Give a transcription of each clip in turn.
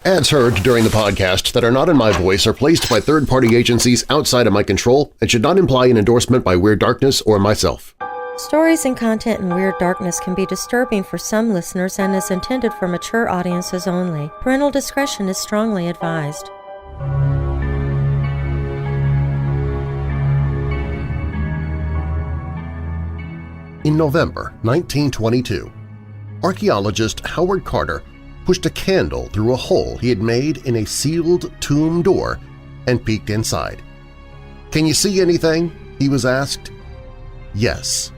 Ads heard during the podcast that are not in my voice are placed by third-party agencies outside of my control and should not imply an endorsement by Weird Darkness or myself. Stories and content in Weird Darkness can be disturbing for some listeners and is intended for mature audiences only. Parental discretion is strongly advised. In November 1922, archaeologist Howard Carter pushed a candle through a hole he had made in a sealed tomb door and peeked inside. "Can you see anything?" he was asked. Yes,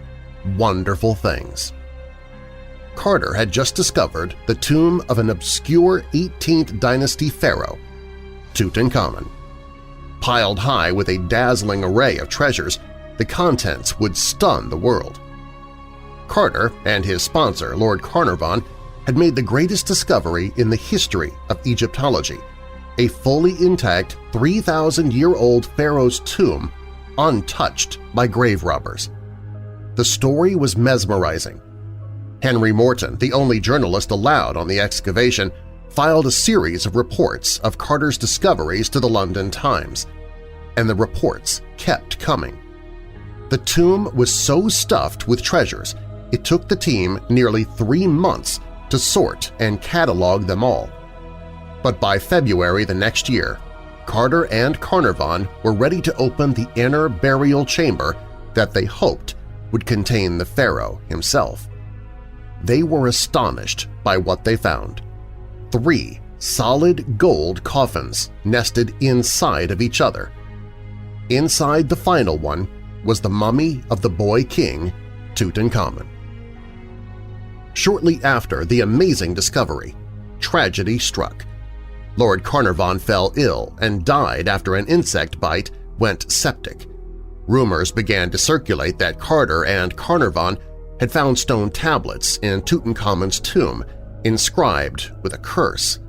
wonderful things. Carter had just discovered the tomb of an obscure 18th dynasty pharaoh, Tutankhamun. Piled high with a dazzling array of treasures, the contents would stun the world. Carter and his sponsor, Lord Carnarvon, had made the greatest discovery in the history of Egyptology, a fully intact 3,000-year-old pharaoh's tomb untouched by grave robbers. The story was mesmerizing. Henry Morton, the only journalist allowed on the excavation, filed a series of reports of Carter's discoveries to the London Times, and the reports kept coming. The tomb was so stuffed with treasures it took the team nearly 3 months to sort and catalog them all. But by February the next year, Carter and Carnarvon were ready to open the inner burial chamber that they hoped would contain the pharaoh himself. They were astonished by what they found. 3 solid gold coffins nested inside of each other. Inside the final one was the mummy of the boy king, Tutankhamun. Shortly after the amazing discovery, tragedy struck. Lord Carnarvon fell ill and died after an insect bite went septic. Rumors began to circulate that Carter and Carnarvon had found stone tablets in Tutankhamun's tomb inscribed with a curse.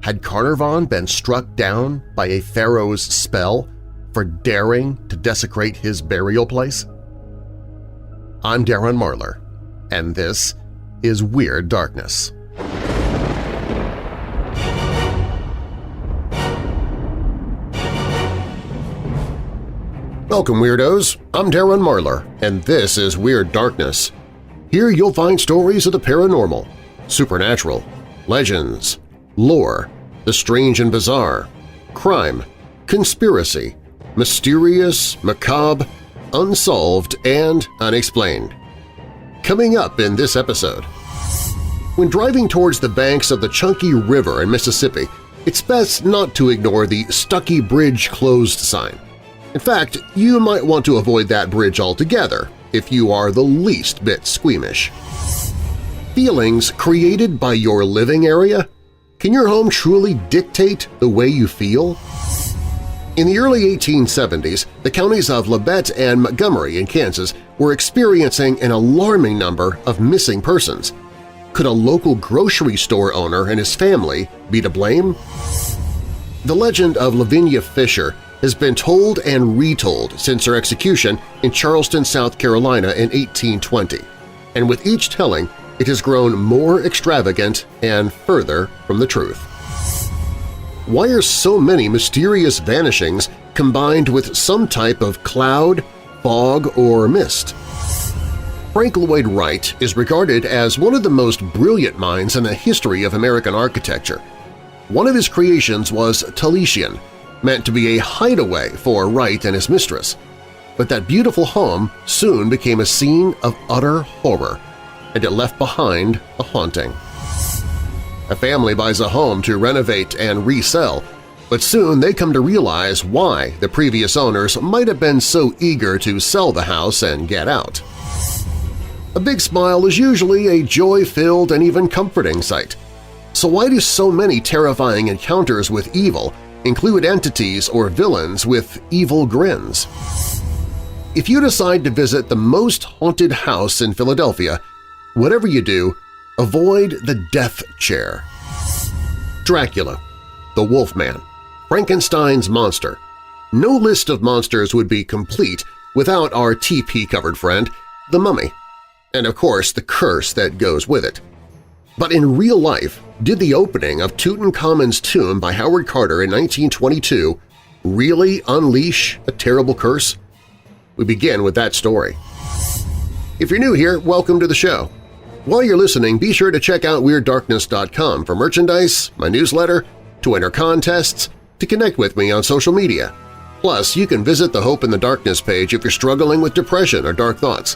Had Carnarvon been struck down by a pharaoh's spell for daring to desecrate his burial place? I'm Darren Marlar, and this is Weird Darkness. Welcome, Weirdos! I'm Darren Marlar, and this is Weird Darkness. Here you'll find stories of the paranormal, supernatural, legends, lore, the strange and bizarre, crime, conspiracy, mysterious, macabre, unsolved, and unexplained. Coming up in this episode, when driving towards the banks of the Chunky River in Mississippi, it's best not to ignore the Stuckey Bridge Closed sign. In fact, you might want to avoid that bridge altogether if you are the least bit squeamish. Feelings created by your living area? Can your home truly dictate the way you feel? In the early 1870s, the counties of Labette and Montgomery in Kansas were experiencing an alarming number of missing persons. Could a local grocery store owner and his family be to blame? The legend of Lavinia Fisher has been told and retold since her execution in Charleston, South Carolina in 1820, and with each telling it has grown more extravagant and further from the truth. Why are so many mysterious vanishings combined with some type of cloud, fog, or mist? Frank Lloyd Wright is regarded as one of the most brilliant minds in the history of American architecture. One of his creations was Taliesin, meant to be a hideaway for Wright and his mistress. But that beautiful home soon became a scene of utter horror, and it left behind a haunting. A family buys a home to renovate and resell, but soon they come to realize why the previous owners might have been so eager to sell the house and get out. A big smile is usually a joy-filled and even comforting sight. So why do so many terrifying encounters with evil include entities or villains with evil grins? If you decide to visit the most haunted house in Philadelphia, whatever you do, avoid the death chair. Dracula, the Wolfman, Frankenstein's monster. No list of monsters would be complete without our TP-covered friend, the Mummy, and of course the curse that goes with it. But in real life, did the opening of Tutankhamun's tomb by Howard Carter in 1922 really unleash a terrible curse? We begin with that story. If you're new here, welcome to the show. While you're listening, be sure to check out WeirdDarkness.com for merchandise, my newsletter, to enter contests, to connect with me on social media. Plus, you can visit the Hope in the Darkness page if you're struggling with depression or dark thoughts.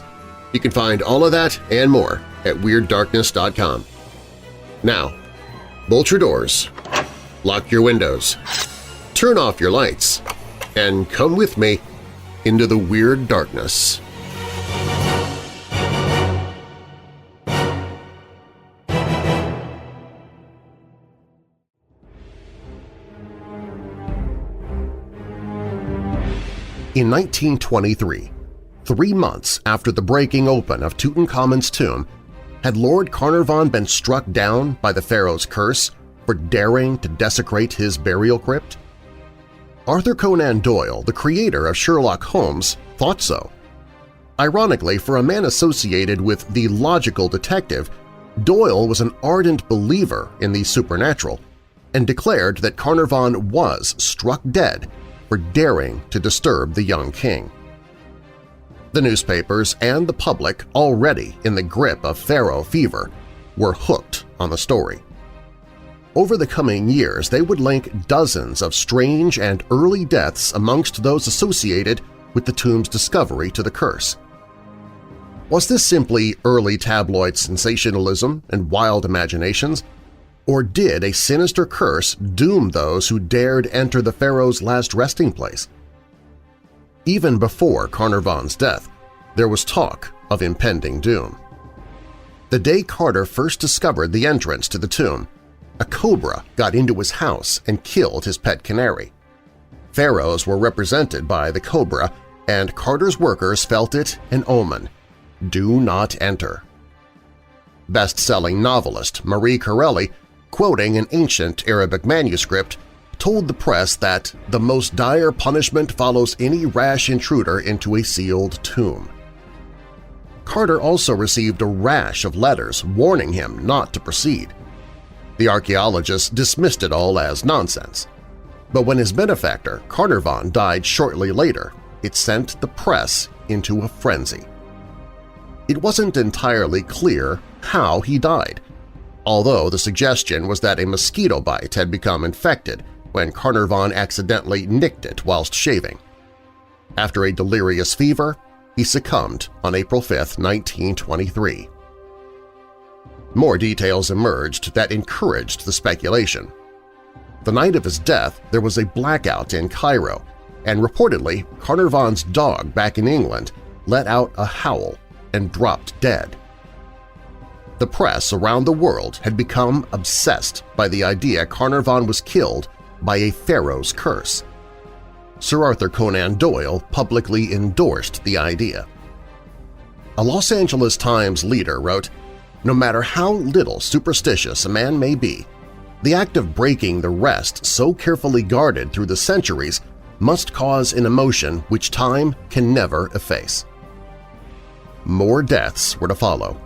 You can find all of that and more at WeirdDarkness.com. Now, bolt your doors, lock your windows, turn off your lights, and come with me into the Weird Darkness. In 1923, 3 months after the breaking open of Tutankhamun's tomb, had Lord Carnarvon been struck down by the pharaoh's curse for daring to desecrate his burial crypt? Arthur Conan Doyle, the creator of Sherlock Holmes, thought so. Ironically, for a man associated with the logical detective, Doyle was an ardent believer in the supernatural and declared that Carnarvon was struck dead for daring to disturb the young king. The newspapers and the public, already in the grip of pharaoh fever, were hooked on the story. Over the coming years, they would link dozens of strange and early deaths amongst those associated with the tomb's discovery to the curse. Was this simply early tabloid sensationalism and wild imaginations, or did a sinister curse doom those who dared enter the pharaoh's last resting place? Even before Carnarvon's death, there was talk of impending doom. The day Carter first discovered the entrance to the tomb, a cobra got into his house and killed his pet canary. Pharaohs were represented by the cobra, and Carter's workers felt it an omen. Do not enter. Best-selling novelist Marie Corelli, quoting an ancient Arabic manuscript, told the press that the most dire punishment follows any rash intruder into a sealed tomb. Carter also received a rash of letters warning him not to proceed. The archaeologists dismissed it all as nonsense. But when his benefactor, Carnarvon, died shortly later, it sent the press into a frenzy. It wasn't entirely clear how he died, although the suggestion was that a mosquito bite had become infected when Carnarvon accidentally nicked it whilst shaving. After a delirious fever, he succumbed on April 5, 1923. More details emerged that encouraged the speculation. The night of his death, there was a blackout in Cairo, and reportedly Carnarvon's dog back in England let out a howl and dropped dead. The press around the world had become obsessed by the idea Carnarvon was killed by a pharaoh's curse. Sir Arthur Conan Doyle publicly endorsed the idea. A Los Angeles Times leader wrote, "No matter how little superstitious a man may be, the act of breaking the rest so carefully guarded through the centuries must cause an emotion which time can never efface." More deaths were to follow.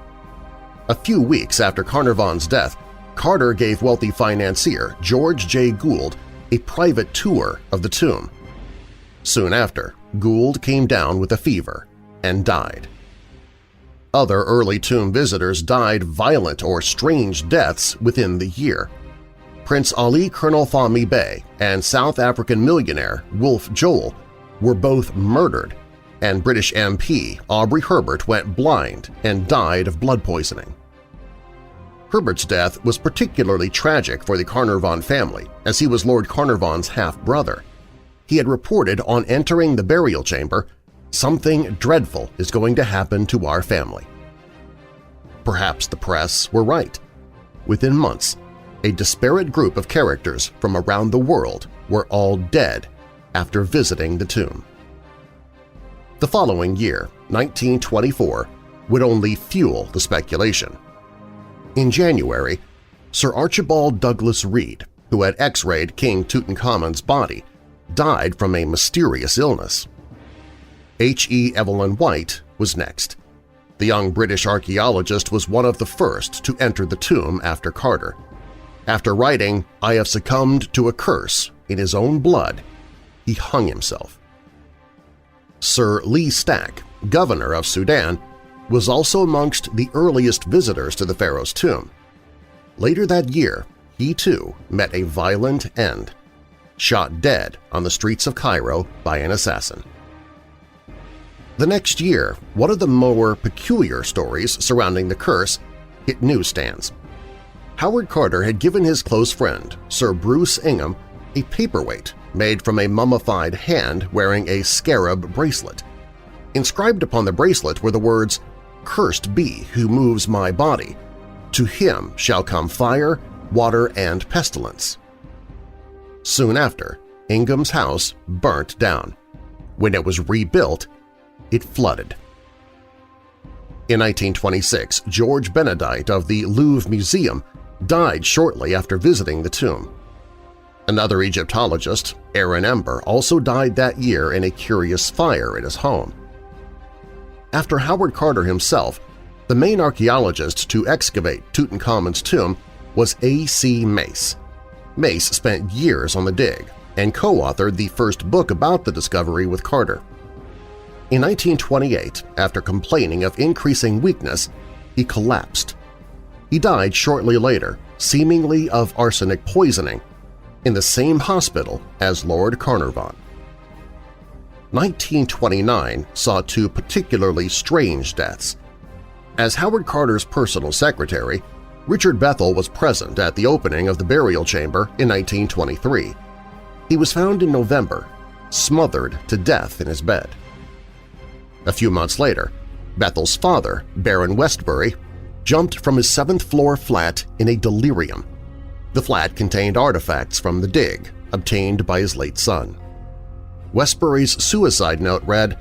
A few weeks after Carnarvon's death, Carter gave wealthy financier George J. Gould a private tour of the tomb. Soon after, Gould came down with a fever and died. Other early tomb visitors died violent or strange deaths within the year. Prince Ali Colonel Fahmy Bey and South African millionaire Wolf Joel were both murdered, and British MP Aubrey Herbert went blind and died of blood poisoning. Herbert's death was particularly tragic for the Carnarvon family, as he was Lord Carnarvon's half-brother. He had reported on entering the burial chamber, "Something dreadful is going to happen to our family." Perhaps the press were right. Within months, a disparate group of characters from around the world were all dead after visiting the tomb. The following year, 1924, would only fuel the speculation. In January, Sir Archibald Douglas Reed, who had X-rayed King Tutankhamun's body, died from a mysterious illness. H.E. Evelyn White was next. The young British archaeologist was one of the first to enter the tomb after Carter. After writing, "I have succumbed to a curse," in his own blood, he hung himself. Sir Lee Stack, governor of Sudan, was also amongst the earliest visitors to the pharaoh's tomb. Later that year, he too met a violent end, shot dead on the streets of Cairo by an assassin. The next year, one of the more peculiar stories surrounding the curse hit newsstands. Howard Carter had given his close friend, Sir Bruce Ingham, a paperweight made from a mummified hand wearing a scarab bracelet. Inscribed upon the bracelet were the words, "Cursed be who moves my body. To him shall come fire, water, and pestilence." Soon after, Ingham's house burnt down. When it was rebuilt, it flooded. In 1926, George Benedict of the Louvre Museum died shortly after visiting the tomb. Another Egyptologist, Aaron Ember, also died that year in a curious fire at his home. After Howard Carter himself, the main archaeologist to excavate Tutankhamun's tomb was A.C. Mace. Mace spent years on the dig and co-authored the first book about the discovery with Carter. In 1928, after complaining of increasing weakness, he collapsed. He died shortly later, seemingly of arsenic poisoning, in the same hospital as Lord Carnarvon. 1929 saw two particularly strange deaths. As Howard Carter's personal secretary, Richard Bethel was present at the opening of the burial chamber in 1923. He was found in November, smothered to death in his bed. A few months later, Bethel's father, Baron Westbury, jumped from his 7th-floor flat in a delirium. The flat contained artifacts from the dig, obtained by his late son. Westbury's suicide note read,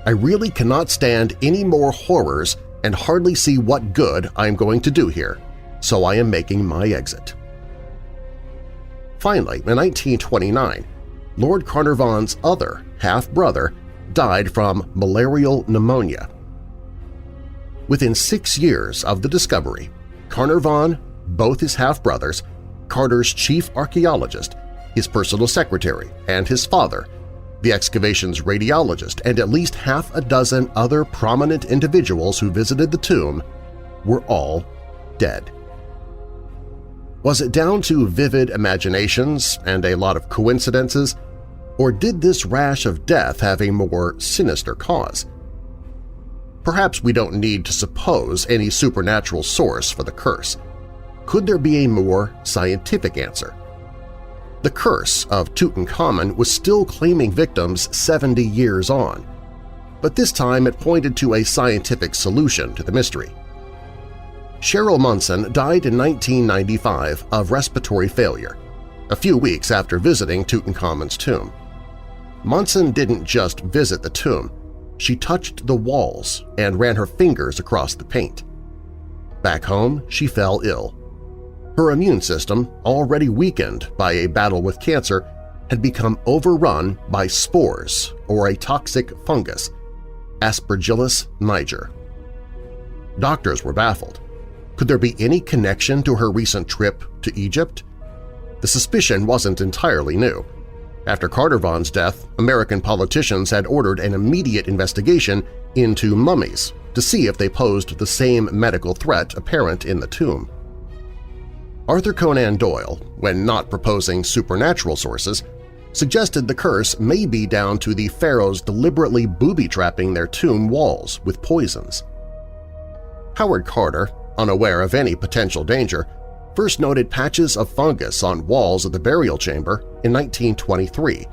"I really cannot stand any more horrors and hardly see what good I am going to do here, so I am making my exit." Finally, in 1929, Lord Carnarvon's other half-brother died from malarial pneumonia. Within 6 years of the discovery, Carnarvon, both his half-brothers, Carter's chief archaeologist, his personal secretary, and his father, the excavation's radiologist, and at least half a dozen other prominent individuals who visited the tomb were all dead. Was it down to vivid imaginations and a lot of coincidences, or did this rash of death have a more sinister cause? Perhaps we don't need to suppose any supernatural source for the curse. Could there be a more scientific answer? The curse of Tutankhamun was still claiming victims 70 years on, but this time it pointed to a scientific solution to the mystery. Cheryl Munson died in 1995 of respiratory failure, a few weeks after visiting Tutankhamun's tomb. Munson didn't just visit the tomb, she touched the walls and ran her fingers across the paint. Back home, she fell ill. Her immune system, already weakened by a battle with cancer, had become overrun by spores or a toxic fungus, Aspergillus niger. Doctors were baffled. Could there be any connection to her recent trip to Egypt? The suspicion wasn't entirely new. After Carnarvon's death, American politicians had ordered an immediate investigation into mummies to see if they posed the same medical threat apparent in the tomb. Arthur Conan Doyle, when not proposing supernatural sources, suggested the curse may be down to the pharaohs deliberately booby-trapping their tomb walls with poisons. Howard Carter, unaware of any potential danger, first noted patches of fungus on walls of the burial chamber in 1923,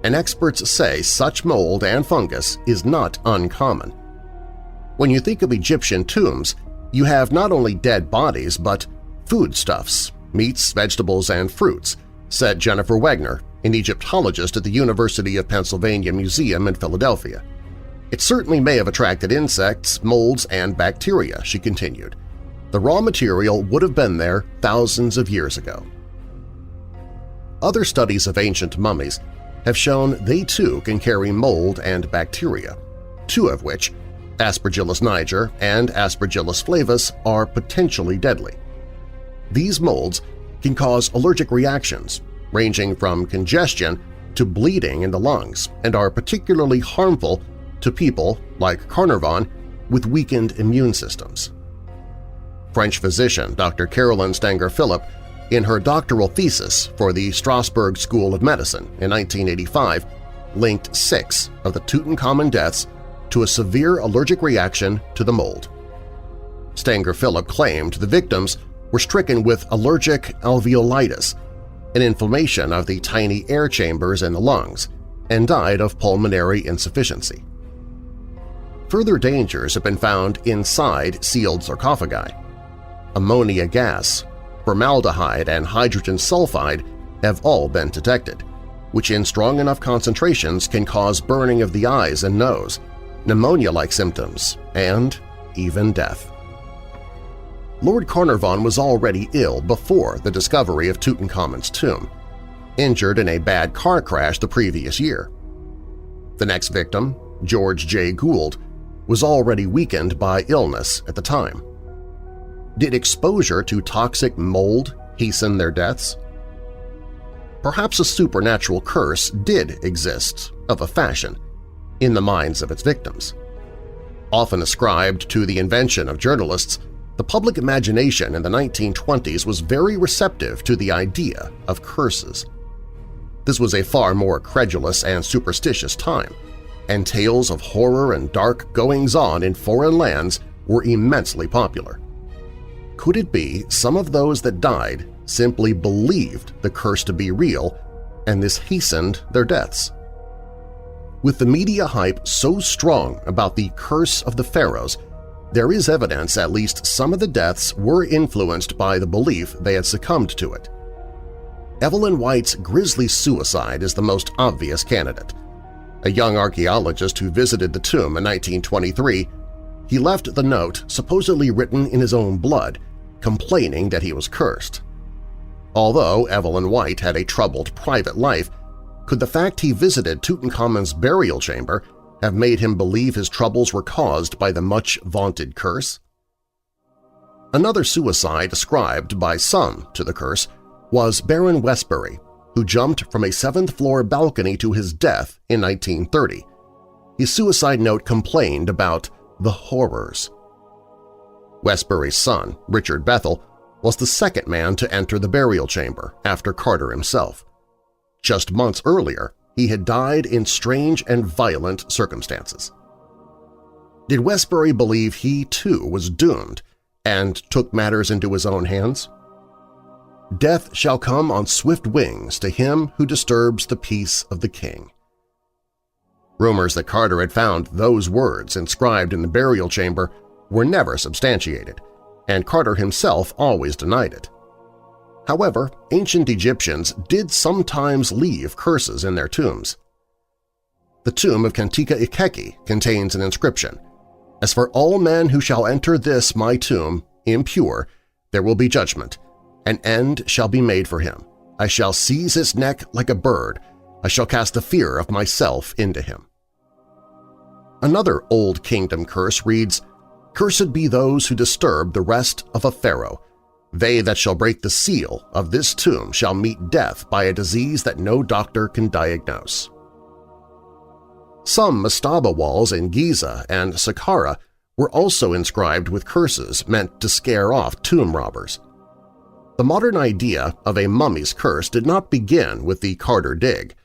and experts say such mold and fungus is not uncommon. When you think of Egyptian tombs, you have not only dead bodies but foodstuffs, meats, vegetables, and fruits, said Jennifer Wagner, an Egyptologist at the University of Pennsylvania Museum in Philadelphia. It certainly may have attracted insects, molds, and bacteria, she continued. The raw material would have been there thousands of years ago. Other studies of ancient mummies have shown they too can carry mold and bacteria, two of which, Aspergillus niger and Aspergillus flavus are potentially deadly. These molds can cause allergic reactions ranging from congestion to bleeding in the lungs and are particularly harmful to people like Carnarvon with weakened immune systems. French physician Dr. Caroline Stanger-Philip, in her doctoral thesis for the Strasbourg School of Medicine in 1985, linked 6 of the Tutankhamun deaths to a severe allergic reaction to the mold. Stanger-Philip claimed the victims were stricken with allergic alveolitis, an inflammation of the tiny air chambers in the lungs, and died of pulmonary insufficiency. Further dangers have been found inside sealed sarcophagi. Ammonia gas, formaldehyde, and hydrogen sulfide have all been detected, which in strong enough concentrations can cause burning of the eyes and nose, pneumonia-like symptoms, and even death. Lord Carnarvon was already ill before the discovery of Tutankhamun's tomb, injured in a bad car crash the previous year. The next victim, George J. Gould, was already weakened by illness at the time. Did exposure to toxic mold hasten their deaths? Perhaps a supernatural curse did exist, of a fashion, in the minds of its victims. Often ascribed to the invention of journalists, the public imagination in the 1920s was very receptive to the idea of curses. This was a far more credulous and superstitious time, and tales of horror and dark goings-on in foreign lands were immensely popular. Could it be some of those that died simply believed the curse to be real, and this hastened their deaths? With the media hype so strong about the curse of the pharaohs, there is evidence at least some of the deaths were influenced by the belief they had succumbed to it. Evelyn White's grisly suicide is the most obvious candidate. A young archaeologist who visited the tomb in 1923, he left the note supposedly written in his own blood, complaining that he was cursed. Although Evelyn White had a troubled private life, could the fact he visited Tutankhamun's burial chamber have made him believe his troubles were caused by the much-vaunted curse? Another suicide ascribed by some to the curse was Baron Westbury, who jumped from a 7th-floor balcony to his death in 1930. His suicide note complained about the horrors. Westbury's son, Richard Bethel, was the second man to enter the burial chamber after Carter himself. Just months earlier, he had died in strange and violent circumstances. Did Westbury believe he, too, was doomed and took matters into his own hands? Death shall come on swift wings to him who disturbs the peace of the king. Rumors that Carter had found those words inscribed in the burial chamber were never substantiated, and Carter himself always denied it. However, ancient Egyptians did sometimes leave curses in their tombs. The tomb of Kentika Ikeki contains an inscription, "As for all men who shall enter this my tomb, impure, there will be judgment. An end shall be made for him. I shall seize his neck like a bird. I shall cast the fear of myself into him." Another Old Kingdom curse reads, "Cursed be those who disturb the rest of a pharaoh. They that shall break the seal of this tomb shall meet death by a disease that no doctor can diagnose." Some mastaba walls in Giza and Saqqara were also inscribed with curses meant to scare off tomb robbers. The modern idea of a mummy's curse did not begin with the Carter dig.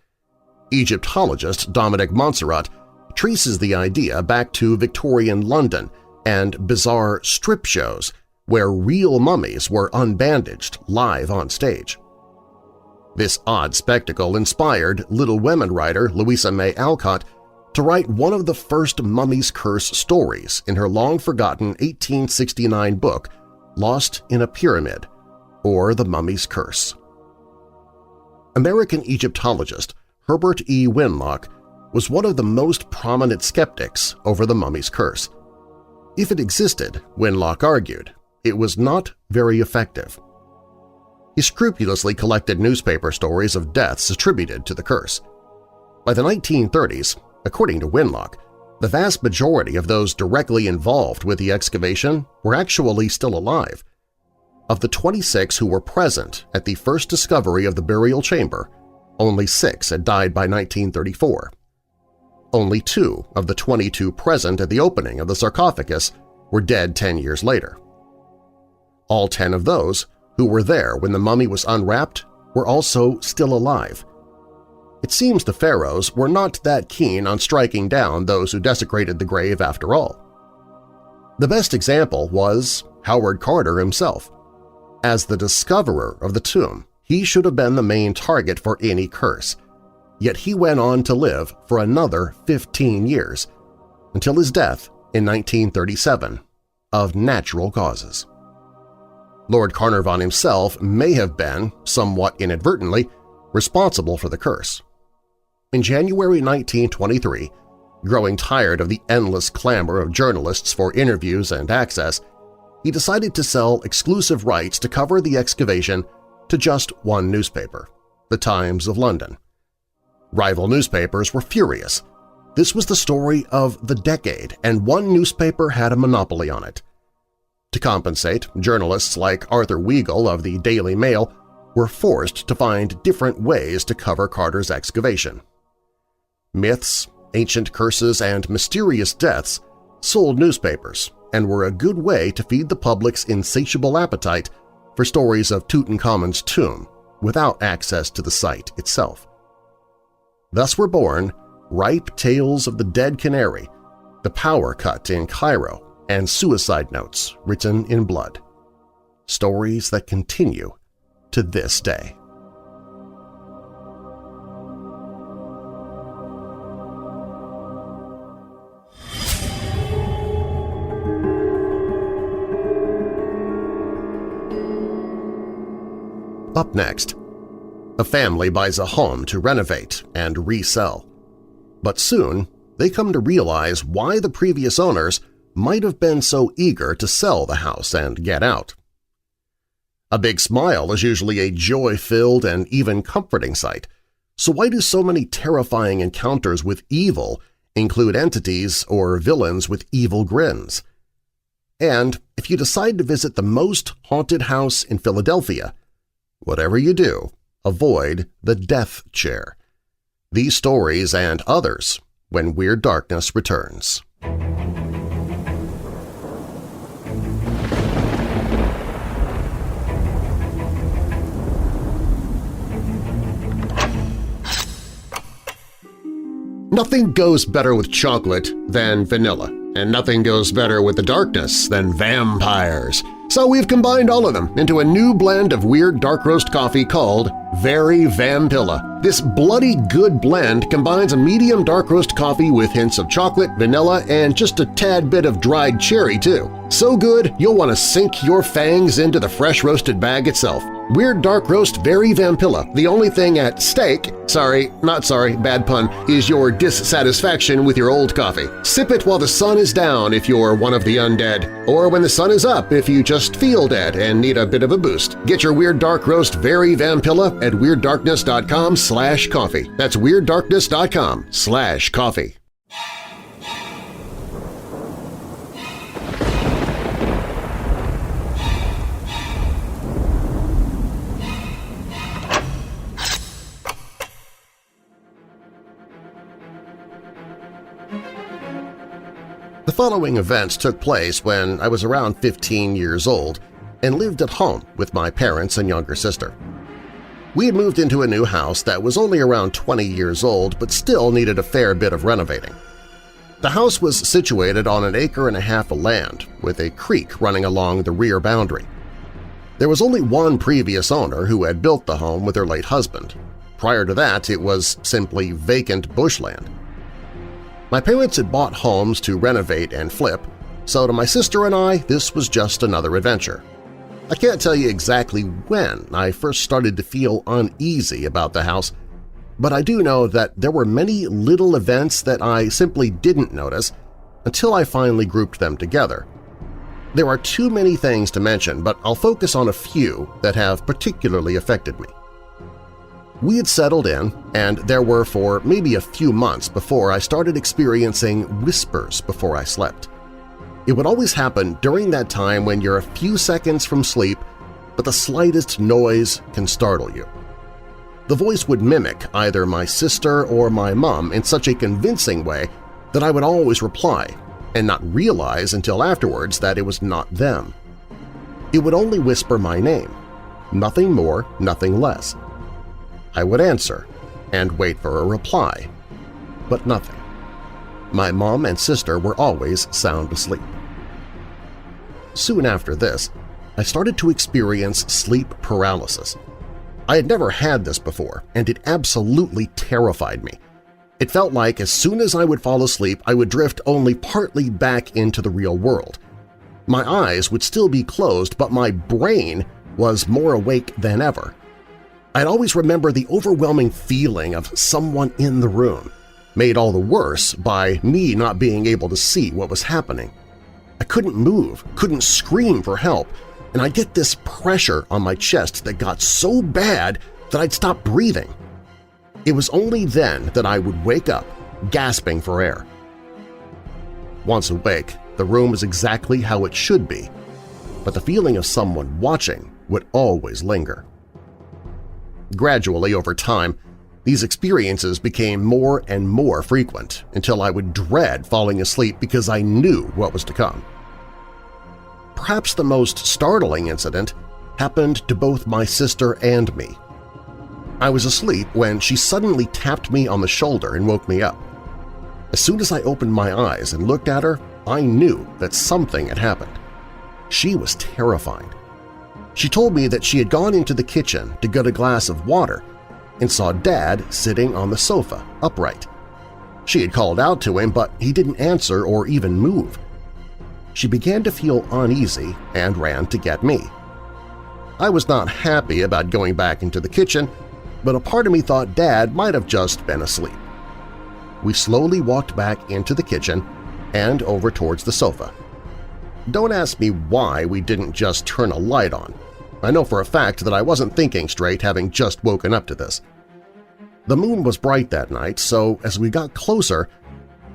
Egyptologist Dominic Montserrat traces the idea back to Victorian London and bizarre strip shows where real mummies were unbandaged live on stage. This odd spectacle inspired Little Women writer Louisa May Alcott to write one of the first mummy's curse stories in her long-forgotten 1869 book Lost in a Pyramid, or The Mummy's Curse. American Egyptologist Herbert E. Winlock was one of the most prominent skeptics over the mummy's curse. If it existed, Winlock argued, it was not very effective. He scrupulously collected newspaper stories of deaths attributed to the curse. By the 1930s, according to Winlock, The vast majority of those directly involved with the excavation were actually still alive. Of the 26 who were present at the first discovery of the burial chamber, only 6 had died by 1934. Only 2 of the 22 present at the opening of the sarcophagus were dead 10 years later. All 10 of those who were there when the mummy was unwrapped were also still alive. It seems the pharaohs were not that keen on striking down those who desecrated the grave after all. The best example was Howard Carter himself. As the discoverer of the tomb, he should have been the main target for any curse, yet he went on to live for another 15 years, until his death in 1937, of natural causes. Lord Carnarvon himself may have been, somewhat inadvertently, responsible for the curse. In January 1923, growing tired of the endless clamor of journalists for interviews and access, he decided to sell exclusive rights to cover the excavation to just one newspaper, The Times of London. Rival newspapers were furious. This was the story of the decade, and one newspaper had a monopoly on it. To compensate, journalists like Arthur Weigel of the Daily Mail were forced to find different ways to cover Carter's excavation. Myths, ancient curses, and mysterious deaths sold newspapers and were a good way to feed the public's insatiable appetite for stories of Tutankhamun's tomb without access to the site itself. Thus were born Ripe Tales of the Dead Canary, The Power Cut in Cairo, and Suicide Notes Written in Blood. Stories that continue to this day. Up next, a family buys a home to renovate and resell. But soon, they come to realize why the previous owners might have been so eager to sell the house and get out. A big smile is usually a joy-filled and even comforting sight, so why do so many terrifying encounters with evil include entities or villains with evil grins? And if you decide to visit the most haunted house in Philadelphia, whatever you do, avoid the death chair. These stories and others when Weird Darkness returns. Nothing goes better with chocolate than vanilla, and nothing goes better with the darkness than vampires. So we've combined all of them into a new blend of weird dark roast coffee called Very Vampilla. This bloody good blend combines a medium dark roast coffee with hints of chocolate, vanilla, and just a tad bit of dried cherry, too. So good, you'll want to sink your fangs into the fresh roasted bag itself. Weird Dark Roast Very Vampilla. The only thing at stake, bad pun, is your dissatisfaction with your old coffee. Sip it while the sun is down if you're one of the undead, or when the sun is up if you just feel dead and need a bit of a boost. Get your Weird Dark Roast Very Vampilla at WeirdDarkness.com/coffee. That's WeirdDarkness.com/coffee. The following events took place when I was around 15 years old and lived at home with my parents and younger sister. We had moved into a new house that was only around 20 years old but still needed a fair bit of renovating. The house was situated on an acre and a half of land with a creek running along the rear boundary. There was only one previous owner who had built the home with her late husband. Prior to that, it was simply vacant bushland. My parents had bought homes to renovate and flip, so to my sister and I, this was just another adventure. I can't tell you exactly when I first started to feel uneasy about the house, but I do know that there were many little events that I simply didn't notice until I finally grouped them together. There are too many things to mention, but I'll focus on a few that have particularly affected me. We had settled in, and there were for maybe a few months before I started experiencing whispers before I slept. It would always happen during that time when you're a few seconds from sleep, but the slightest noise can startle you. The voice would mimic either my sister or my mom in such a convincing way that I would always reply and not realize until afterwards that it was not them. It would only whisper my name, nothing more, nothing less. I would answer and wait for a reply, but nothing. My mom and sister were always sound asleep. Soon after this, I started to experience sleep paralysis. I had never had this before, and it absolutely terrified me. It felt like as soon as I would fall asleep, I would drift only partly back into the real world. My eyes would still be closed, but my brain was more awake than ever. I'd always remember the overwhelming feeling of someone in the room, made all the worse by me not being able to see what was happening. I couldn't move, couldn't scream for help, and I'd get this pressure on my chest that got so bad that I'd stop breathing. It was only then that I would wake up, gasping for air. Once awake, the room was exactly how it should be, but the feeling of someone watching would always linger. Gradually, over time, these experiences became more and more frequent until I would dread falling asleep because I knew what was to come. Perhaps the most startling incident happened to both my sister and me. I was asleep when she suddenly tapped me on the shoulder and woke me up. As soon as I opened my eyes and looked at her, I knew that something had happened. She was terrified. She told me that she had gone into the kitchen to get a glass of water and saw Dad sitting on the sofa, upright. She had called out to him, but he didn't answer or even move. She began to feel uneasy and ran to get me. I was not happy about going back into the kitchen, but a part of me thought Dad might have just been asleep. We slowly walked back into the kitchen and over towards the sofa. Don't ask me why we didn't just turn a light on. I know for a fact that I wasn't thinking straight, having just woken up to this. The moon was bright that night, so as we got closer,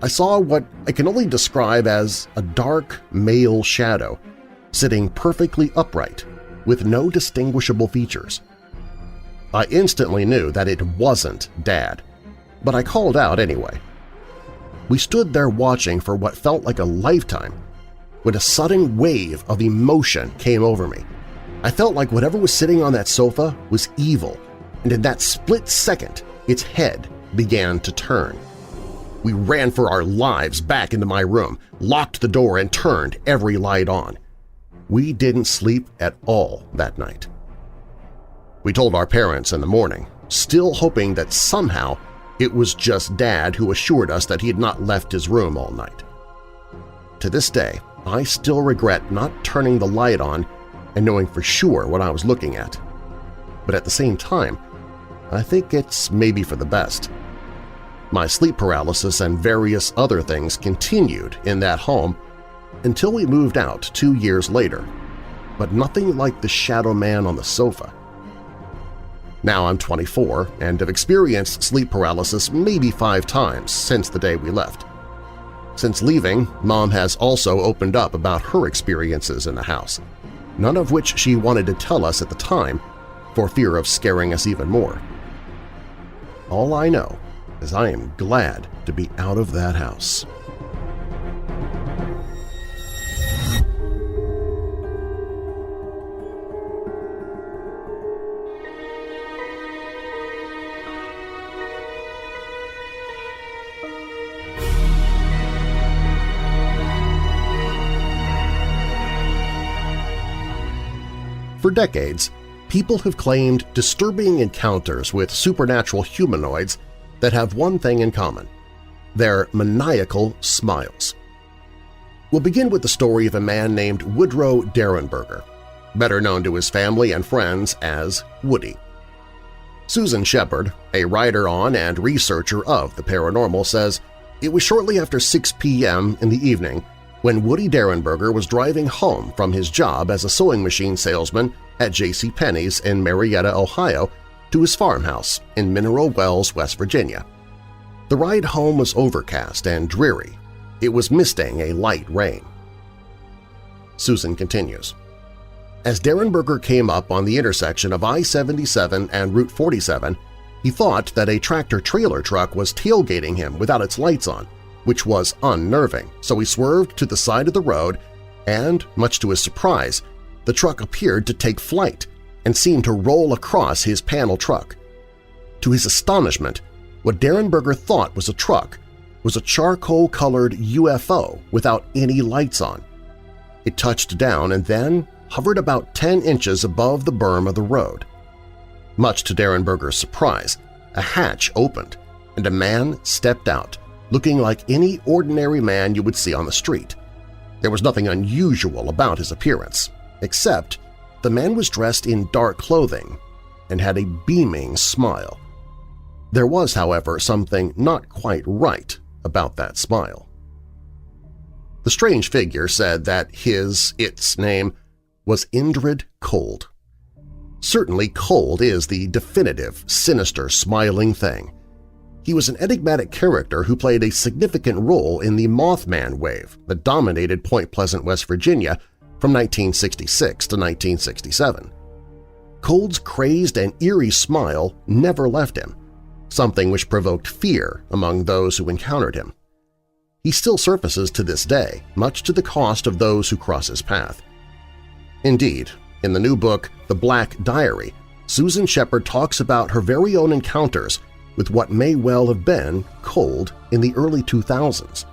I saw what I can only describe as a dark male shadow sitting perfectly upright with no distinguishable features. I instantly knew that it wasn't Dad, but I called out anyway. We stood there watching for what felt like a lifetime when a sudden wave of emotion came over me. I felt like whatever was sitting on that sofa was evil, and in that split second, its head began to turn. We ran for our lives back into my room, locked the door, and turned every light on. We didn't sleep at all that night. We told our parents in the morning, still hoping that somehow it was just Dad who assured us that he had not left his room all night. To this day, I still regret not turning the light on and knowing for sure what I was looking at. But at the same time, I think it's maybe for the best. My sleep paralysis and various other things continued in that home until we moved out 2 years later, but nothing like the shadow man on the sofa. Now I'm 24 and have experienced sleep paralysis maybe 5 times since the day we left. Since leaving, Mom has also opened up about her experiences in the house, none of which she wanted to tell us at the time for fear of scaring us even more. All I know is I am glad to be out of that house. For decades, people have claimed disturbing encounters with supernatural humanoids that have one thing in common – their maniacal smiles. We'll begin with the story of a man named Woodrow Derenberger, better known to his family and friends as Woody. Susan Shepard, a writer on and researcher of the paranormal, says it was shortly after 6 p.m. in the evening when Woody Derenberger was driving home from his job as a sewing machine salesman at JCPenney's in Marietta, Ohio, to his farmhouse in Mineral Wells, West Virginia. The ride home was overcast and dreary. It was misting a light rain. Susan continues. As Derenberger came up on the intersection of I-77 and Route 47, he thought that a tractor-trailer truck was tailgating him without its lights on, which was unnerving, so he swerved to the side of the road and, much to his surprise, the truck appeared to take flight and seemed to roll across his panel truck. To his astonishment, what Derenberger thought was a truck was a charcoal-colored UFO without any lights on. It touched down and then hovered about 10 inches above the berm of the road. Much to Derenberger's surprise, a hatch opened and a man stepped out, looking like any ordinary man you would see on the street. There was nothing unusual about his appearance, except the man was dressed in dark clothing and had a beaming smile. There was, however, something not quite right about that smile. The strange figure said that its name was Indrid Cold. Certainly Cold is the definitive, sinister, smiling thing. He was an enigmatic character who played a significant role in the Mothman wave that dominated Point Pleasant, West Virginia from 1966 to 1967. Cold's crazed and eerie smile never left him, something which provoked fear among those who encountered him. He still surfaces to this day, much to the cost of those who cross his path. Indeed, in the new book The Black Diary, Susan Shepard talks about her very own encounters with what may well have been Cold in the early 2000s.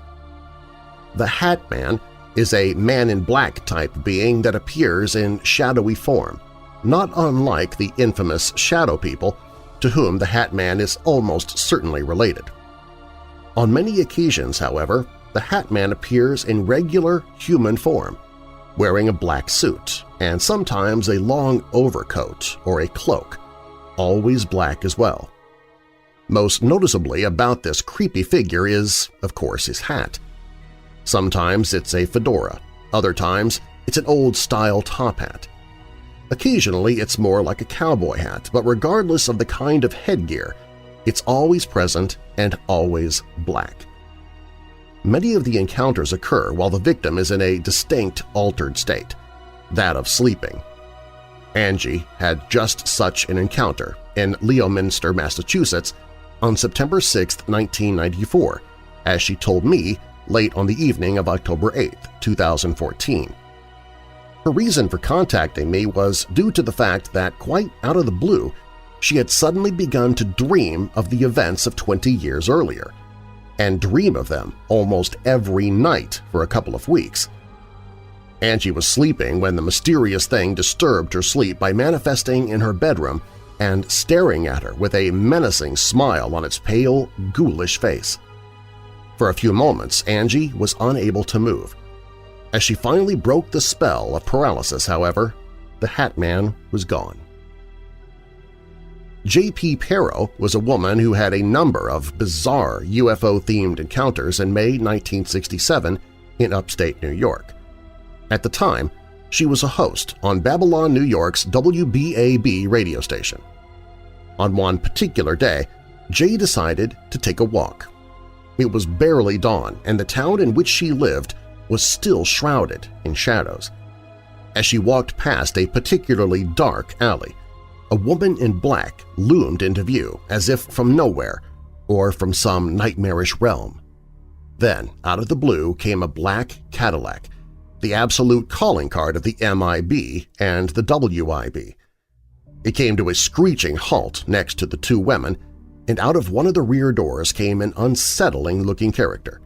The Hat Man is a man-in-black type being that appears in shadowy form, not unlike the infamous Shadow People to whom the Hat Man is almost certainly related. On many occasions, however, the Hat Man appears in regular human form, wearing a black suit and sometimes a long overcoat or a cloak, always black as well. Most noticeably about this creepy figure is, of course, his hat. Sometimes it's a fedora, other times it's an old-style top hat. Occasionally it's more like a cowboy hat, but regardless of the kind of headgear, it's always present and always black. Many of the encounters occur while the victim is in a distinct altered state, that of sleeping. Angie had just such an encounter in Leominster, Massachusetts on September 6, 1994, as she told me late on the evening of October 8, 2014. Her reason for contacting me was due to the fact that, quite out of the blue, she had suddenly begun to dream of the events of 20 years earlier, and dream of them almost every night for a couple of weeks. Angie was sleeping when the mysterious thing disturbed her sleep by manifesting in her bedroom and staring at her with a menacing smile on its pale, ghoulish face. For a few moments, Angie was unable to move. As she finally broke the spell of paralysis, however, the Hat Man was gone. J.P. Perrow was a woman who had a number of bizarre UFO-themed encounters in May 1967 in upstate New York. At the time, she was a host on Babylon, New York's WBAB radio station. On one particular day, Jay decided to take a walk. It was barely dawn, and the town in which she lived was still shrouded in shadows. As she walked past a particularly dark alley, a woman in black loomed into view as if from nowhere or from some nightmarish realm. Then, out of the blue, came a black Cadillac, the absolute calling card of the MIB and the WIB. It came to a screeching halt next to the two women, and out of one of the rear doors came an unsettling-looking character.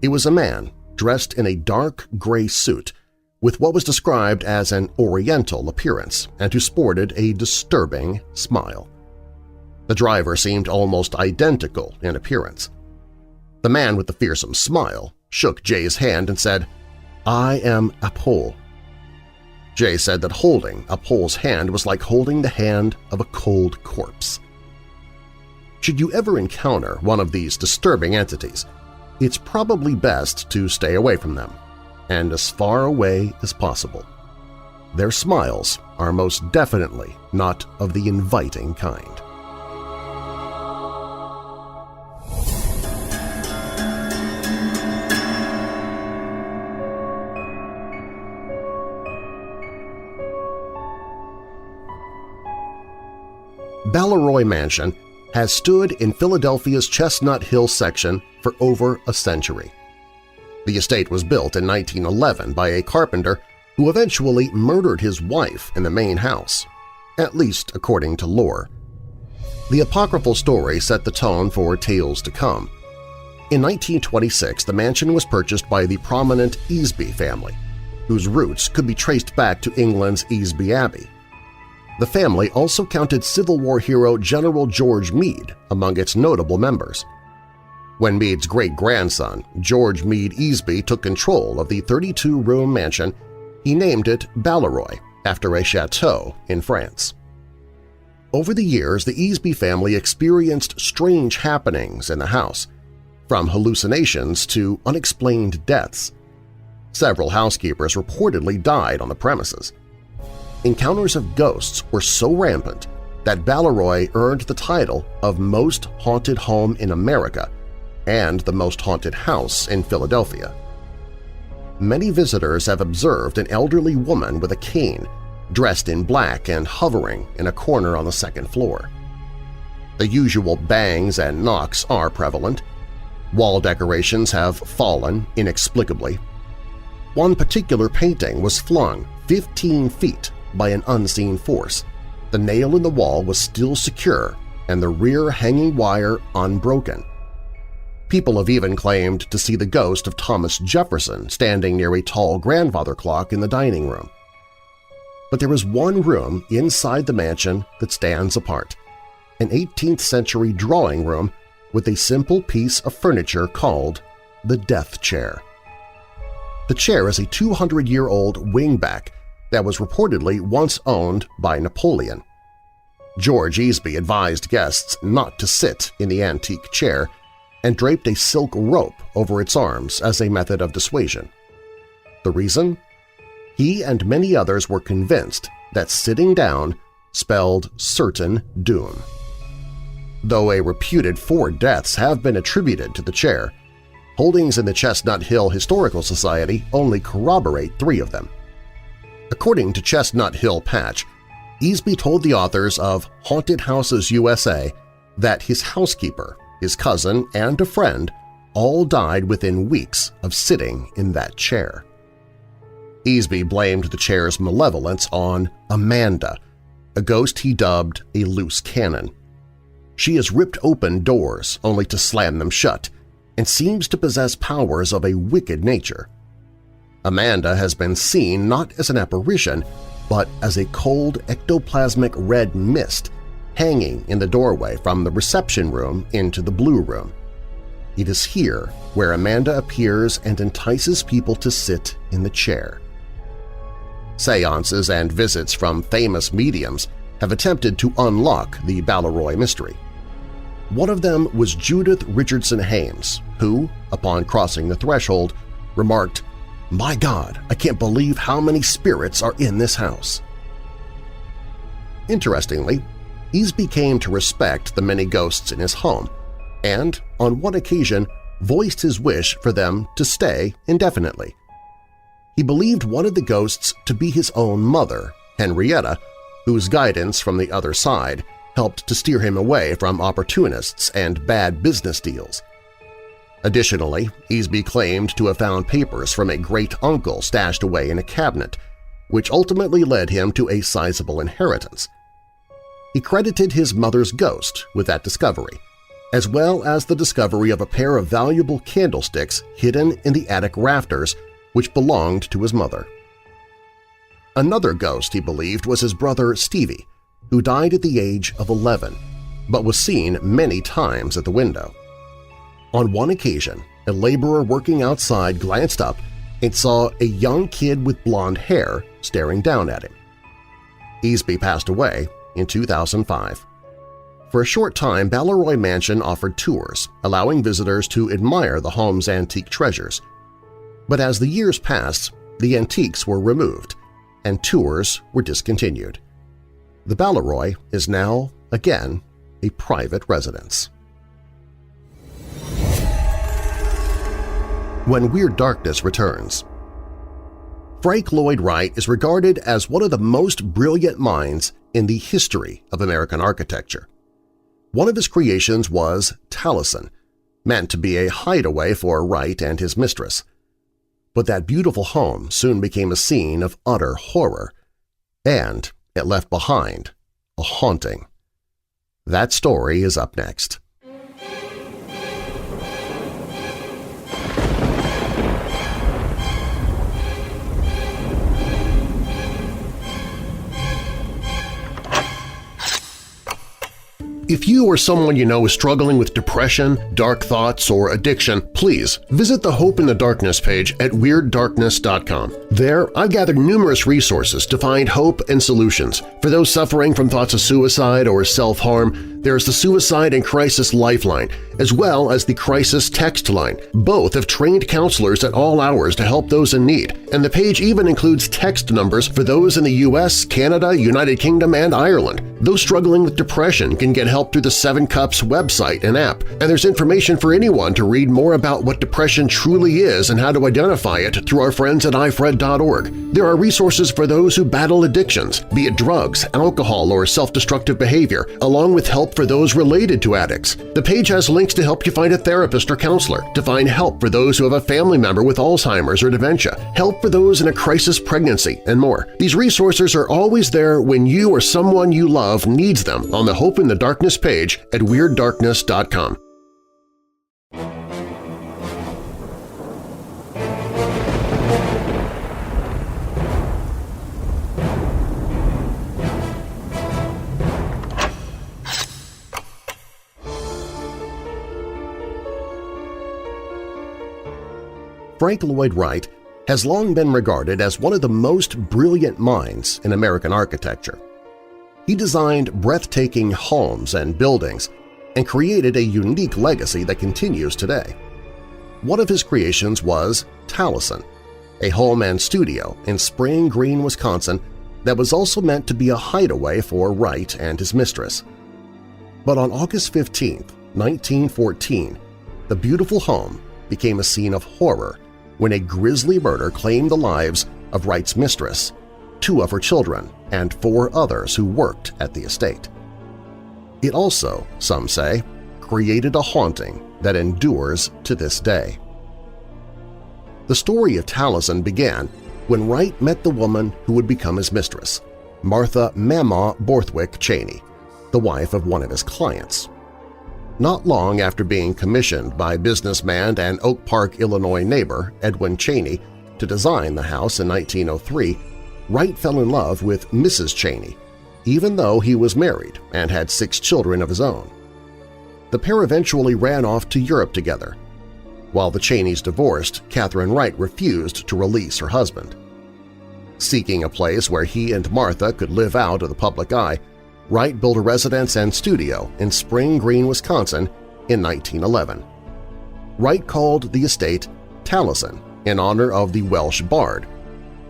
It was a man dressed in a dark gray suit with what was described as an Oriental appearance and who sported a disturbing smile. The driver seemed almost identical in appearance. The man with the fearsome smile shook Jay's hand and said, "I am Apol." Jay said that holding Apol's hand was like holding the hand of a cold corpse. Should you ever encounter one of these disturbing entities, it's probably best to stay away from them, and as far away as possible. their smiles are most definitely not of the inviting kind. Baleroy Mansion has stood in Philadelphia's Chestnut Hill section for over a century. The estate was built in 1911 by a carpenter who eventually murdered his wife in the main house, at least according to lore. The apocryphal story set the tone for tales to come. In 1926, the mansion was purchased by the prominent Easby family, whose roots could be traced back to England's Easby Abbey. The family also counted Civil War hero General George Meade among its notable members. When Meade's great-grandson, George Meade Easby, took control of the 32-room mansion, he named it Baleroy after a chateau in France. Over the years, the Easby family experienced strange happenings in the house, from hallucinations to unexplained deaths. Several housekeepers reportedly died on the premises. Encounters of ghosts were so rampant that Baleroy earned the title of Most Haunted Home in America and the Most Haunted House in Philadelphia. Many visitors have observed an elderly woman with a cane, dressed in black and hovering in a corner on the second floor. The usual bangs and knocks are prevalent. Wall decorations have fallen inexplicably. One particular painting was flung 15 feet by an unseen force. The nail in the wall was still secure and the rear hanging wire unbroken. People have even claimed to see the ghost of Thomas Jefferson standing near a tall grandfather clock in the dining room. But there is one room inside the mansion that stands apart, an 18th-century drawing room with a simple piece of furniture called the Death Chair. The chair is a 200-year-old wingback that was reportedly once owned by Napoleon. George Easby advised guests not to sit in the antique chair and draped a silk rope over its arms as a method of dissuasion. The reason? He and many others were convinced that sitting down spelled certain doom. Though a reputed 4 deaths have been attributed to the chair, holdings in the Chestnut Hill Historical Society only corroborate 3 of them. According to Chestnut Hill Patch, Easby told the authors of Haunted Houses USA that his housekeeper, his cousin, and a friend all died within weeks of sitting in that chair. Easby blamed the chair's malevolence on Amanda, a ghost he dubbed a loose cannon. She has ripped open doors only to slam them shut and seems to possess powers of a wicked nature. Amanda has been seen not as an apparition, but as a cold ectoplasmic red mist hanging in the doorway from the reception room into the blue room. It is here where Amanda appears and entices people to sit in the chair. Seances and visits from famous mediums have attempted to unlock the Baleroy mystery. One of them was Judith Richardson Hames, who, upon crossing the threshold, remarked, "My God, I can't believe how many spirits are in this house." Interestingly, Easby came to respect the many ghosts in his home and, on one occasion, voiced his wish for them to stay indefinitely. He believed one of the ghosts to be his own mother, Henrietta, whose guidance from the other side helped to steer him away from opportunists and bad business deals. Additionally, Easby claimed to have found papers from a great-uncle stashed away in a cabinet, which ultimately led him to a sizable inheritance. He credited his mother's ghost with that discovery, as well as the discovery of a pair of valuable candlesticks hidden in the attic rafters which belonged to his mother. Another ghost he believed was his brother Stevie, who died at the age of 11, but was seen many times at the window. On one occasion, a laborer working outside glanced up and saw a young kid with blonde hair staring down at him. Easby passed away in 2005. For a short time, Baleroy Mansion offered tours, allowing visitors to admire the home's antique treasures. But as the years passed, the antiques were removed, and tours were discontinued. The Baleroy is now, again, a private residence. When Weird Darkness returns. Frank Lloyd Wright is regarded as one of the most brilliant minds in the history of American architecture. One of his creations was Taliesin, meant to be a hideaway for Wright and his mistress. But that beautiful home soon became a scene of utter horror, and it left behind a haunting. That story is up next. If you or someone you know is struggling with depression, dark thoughts, or addiction, please visit the Hope in the Darkness page at WeirdDarkness.com. There, I've gathered numerous resources to find hope and solutions. For those suffering from thoughts of suicide or self-harm, there's the Suicide and Crisis Lifeline, as well as the Crisis Text Line. Both have trained counselors at all hours to help those in need, and the page even includes text numbers for those in the U.S., Canada, United Kingdom, and Ireland. Those struggling with depression can get help through the Seven Cups website and app, and there's information for anyone to read more about what depression truly is and how to identify it through our friends at ifred.org. There are resources for those who battle addictions, be it drugs, alcohol, or self-destructive behavior, along with help for those related to addicts. The page has links to help you find a therapist or counselor, to find help for those who have a family member with Alzheimer's or dementia, help for those in a crisis pregnancy, and more. These resources are always there when you or someone you love needs them on the Hope in the Darkness page at WeirdDarkness.com. Frank Lloyd Wright has long been regarded as one of the most brilliant minds in American architecture. He designed breathtaking homes and buildings and created a unique legacy that continues today. One of his creations was Taliesin, a home and studio in Spring Green, Wisconsin that was also meant to be a hideaway for Wright and his mistress. But on August 15, 1914, the beautiful home became a scene of horror when a grisly murder claimed the lives of Wright's mistress, 2 of her children, and 4 others who worked at the estate. It also, some say, created a haunting that endures to this day. The story of Taliesin began when Wright met the woman who would become his mistress, Martha Mama Borthwick Cheney, the wife of one of his clients. Not long after being commissioned by businessman and Oak Park, Illinois neighbor Edwin Cheney to design the house in 1903, Wright fell in love with Mrs. Cheney, even though he was married and had 6 children of his own. The pair eventually ran off to Europe together. While the Cheneys divorced, Catherine Wright refused to release her husband. Seeking a place where he and Martha could live out of the public eye, Wright built a residence and studio in Spring Green, Wisconsin in 1911. Wright called the estate Taliesin in honor of the Welsh bard,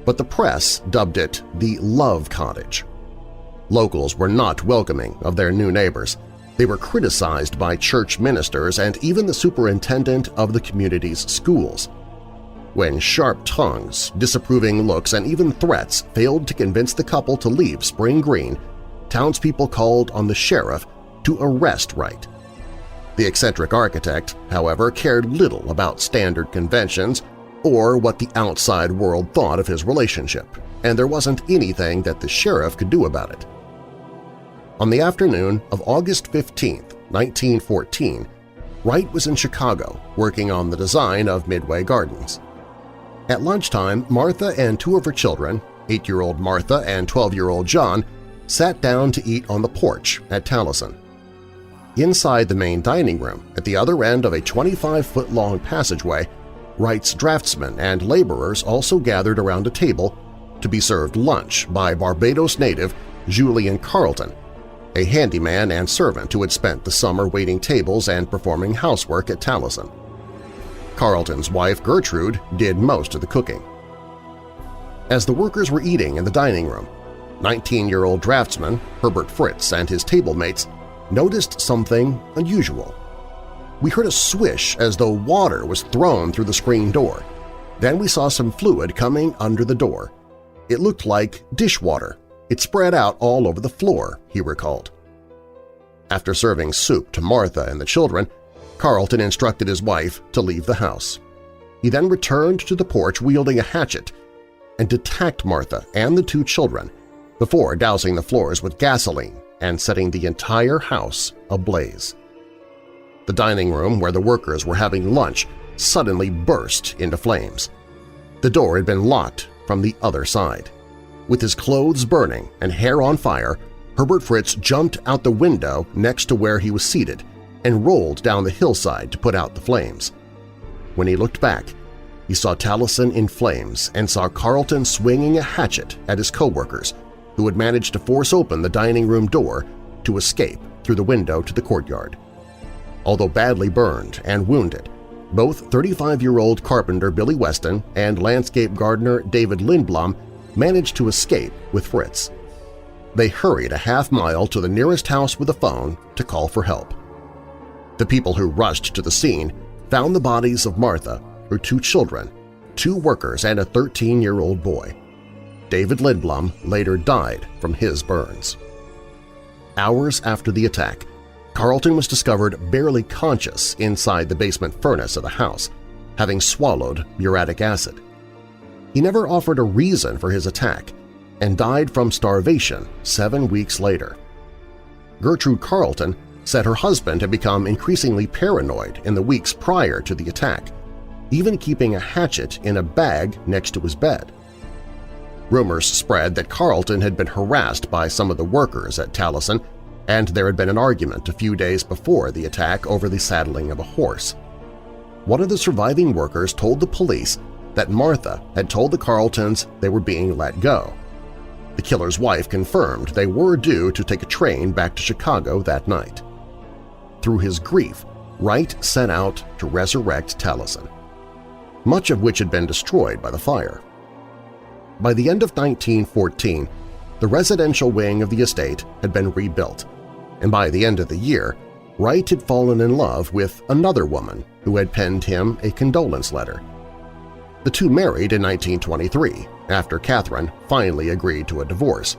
but the press dubbed it the Love Cottage. Locals were not welcoming of their new neighbors. They were criticized by church ministers and even the superintendent of the community's schools. When sharp tongues, disapproving looks, and even threats failed to convince the couple to leave Spring Green, townspeople called on the sheriff to arrest Wright. The eccentric architect, however, cared little about standard conventions or what the outside world thought of his relationship, and there wasn't anything that the sheriff could do about it. On the afternoon of August 15, 1914, Wright was in Chicago working on the design of Midway Gardens. At lunchtime, Martha and 2 of her children, 8-year-old Martha and 12-year-old John, sat down to eat on the porch at Taliesin. Inside the main dining room, at the other end of a 25-foot-long passageway, Wright's draftsmen and laborers also gathered around a table to be served lunch by Barbados native Julian Carleton, a handyman and servant who had spent the summer waiting tables and performing housework at Taliesin. Carleton's wife Gertrude did most of the cooking. As the workers were eating in the dining room, 19-year-old draftsman Herbert Fritz and his table mates noticed something unusual. We heard a swish as though water was thrown through the screen door. Then we saw some fluid coming under the door. It looked like dishwater. It spread out all over the floor, he recalled. After serving soup to Martha and the children, Carlton instructed his wife to leave the house. He then returned to the porch wielding a hatchet and attacked Martha and the two children before dousing the floors with gasoline and setting the entire house ablaze. The dining room where the workers were having lunch suddenly burst into flames. The door had been locked from the other side. With his clothes burning and hair on fire, Herbert Fritz jumped out the window next to where he was seated and rolled down the hillside to put out the flames. When he looked back, he saw Taliesin in flames and saw Carlton swinging a hatchet at his co-workers, who had managed to force open the dining room door to escape through the window to the courtyard. Although badly burned and wounded, both 35-year-old carpenter Billy Weston and landscape gardener David Lindblom managed to escape with Fritz. They hurried a half-mile to the nearest house with a phone to call for help. The people who rushed to the scene found the bodies of Martha, her two children, 2 workers, and a 13-year-old boy. David Lindblom later died from his burns. Hours after the attack, Carlton was discovered barely conscious inside the basement furnace of the house, having swallowed uric acid. He never offered a reason for his attack and died from starvation 7 weeks later. Gertrude Carlton said her husband had become increasingly paranoid in the weeks prior to the attack, even keeping a hatchet in a bag next to his bed. Rumors spread that Carlton had been harassed by some of the workers at Taliesin, and there had been an argument a few days before the attack over the saddling of a horse. One of the surviving workers told the police that Martha had told the Carltons they were being let go. The killer's wife confirmed they were due to take a train back to Chicago that night. Through his grief, Wright set out to resurrect Taliesin, much of which had been destroyed by the fire. By the end of 1914, the residential wing of the estate had been rebuilt, and by the end of the year, Wright had fallen in love with another woman who had penned him a condolence letter. The two married in 1923 after Catherine finally agreed to a divorce,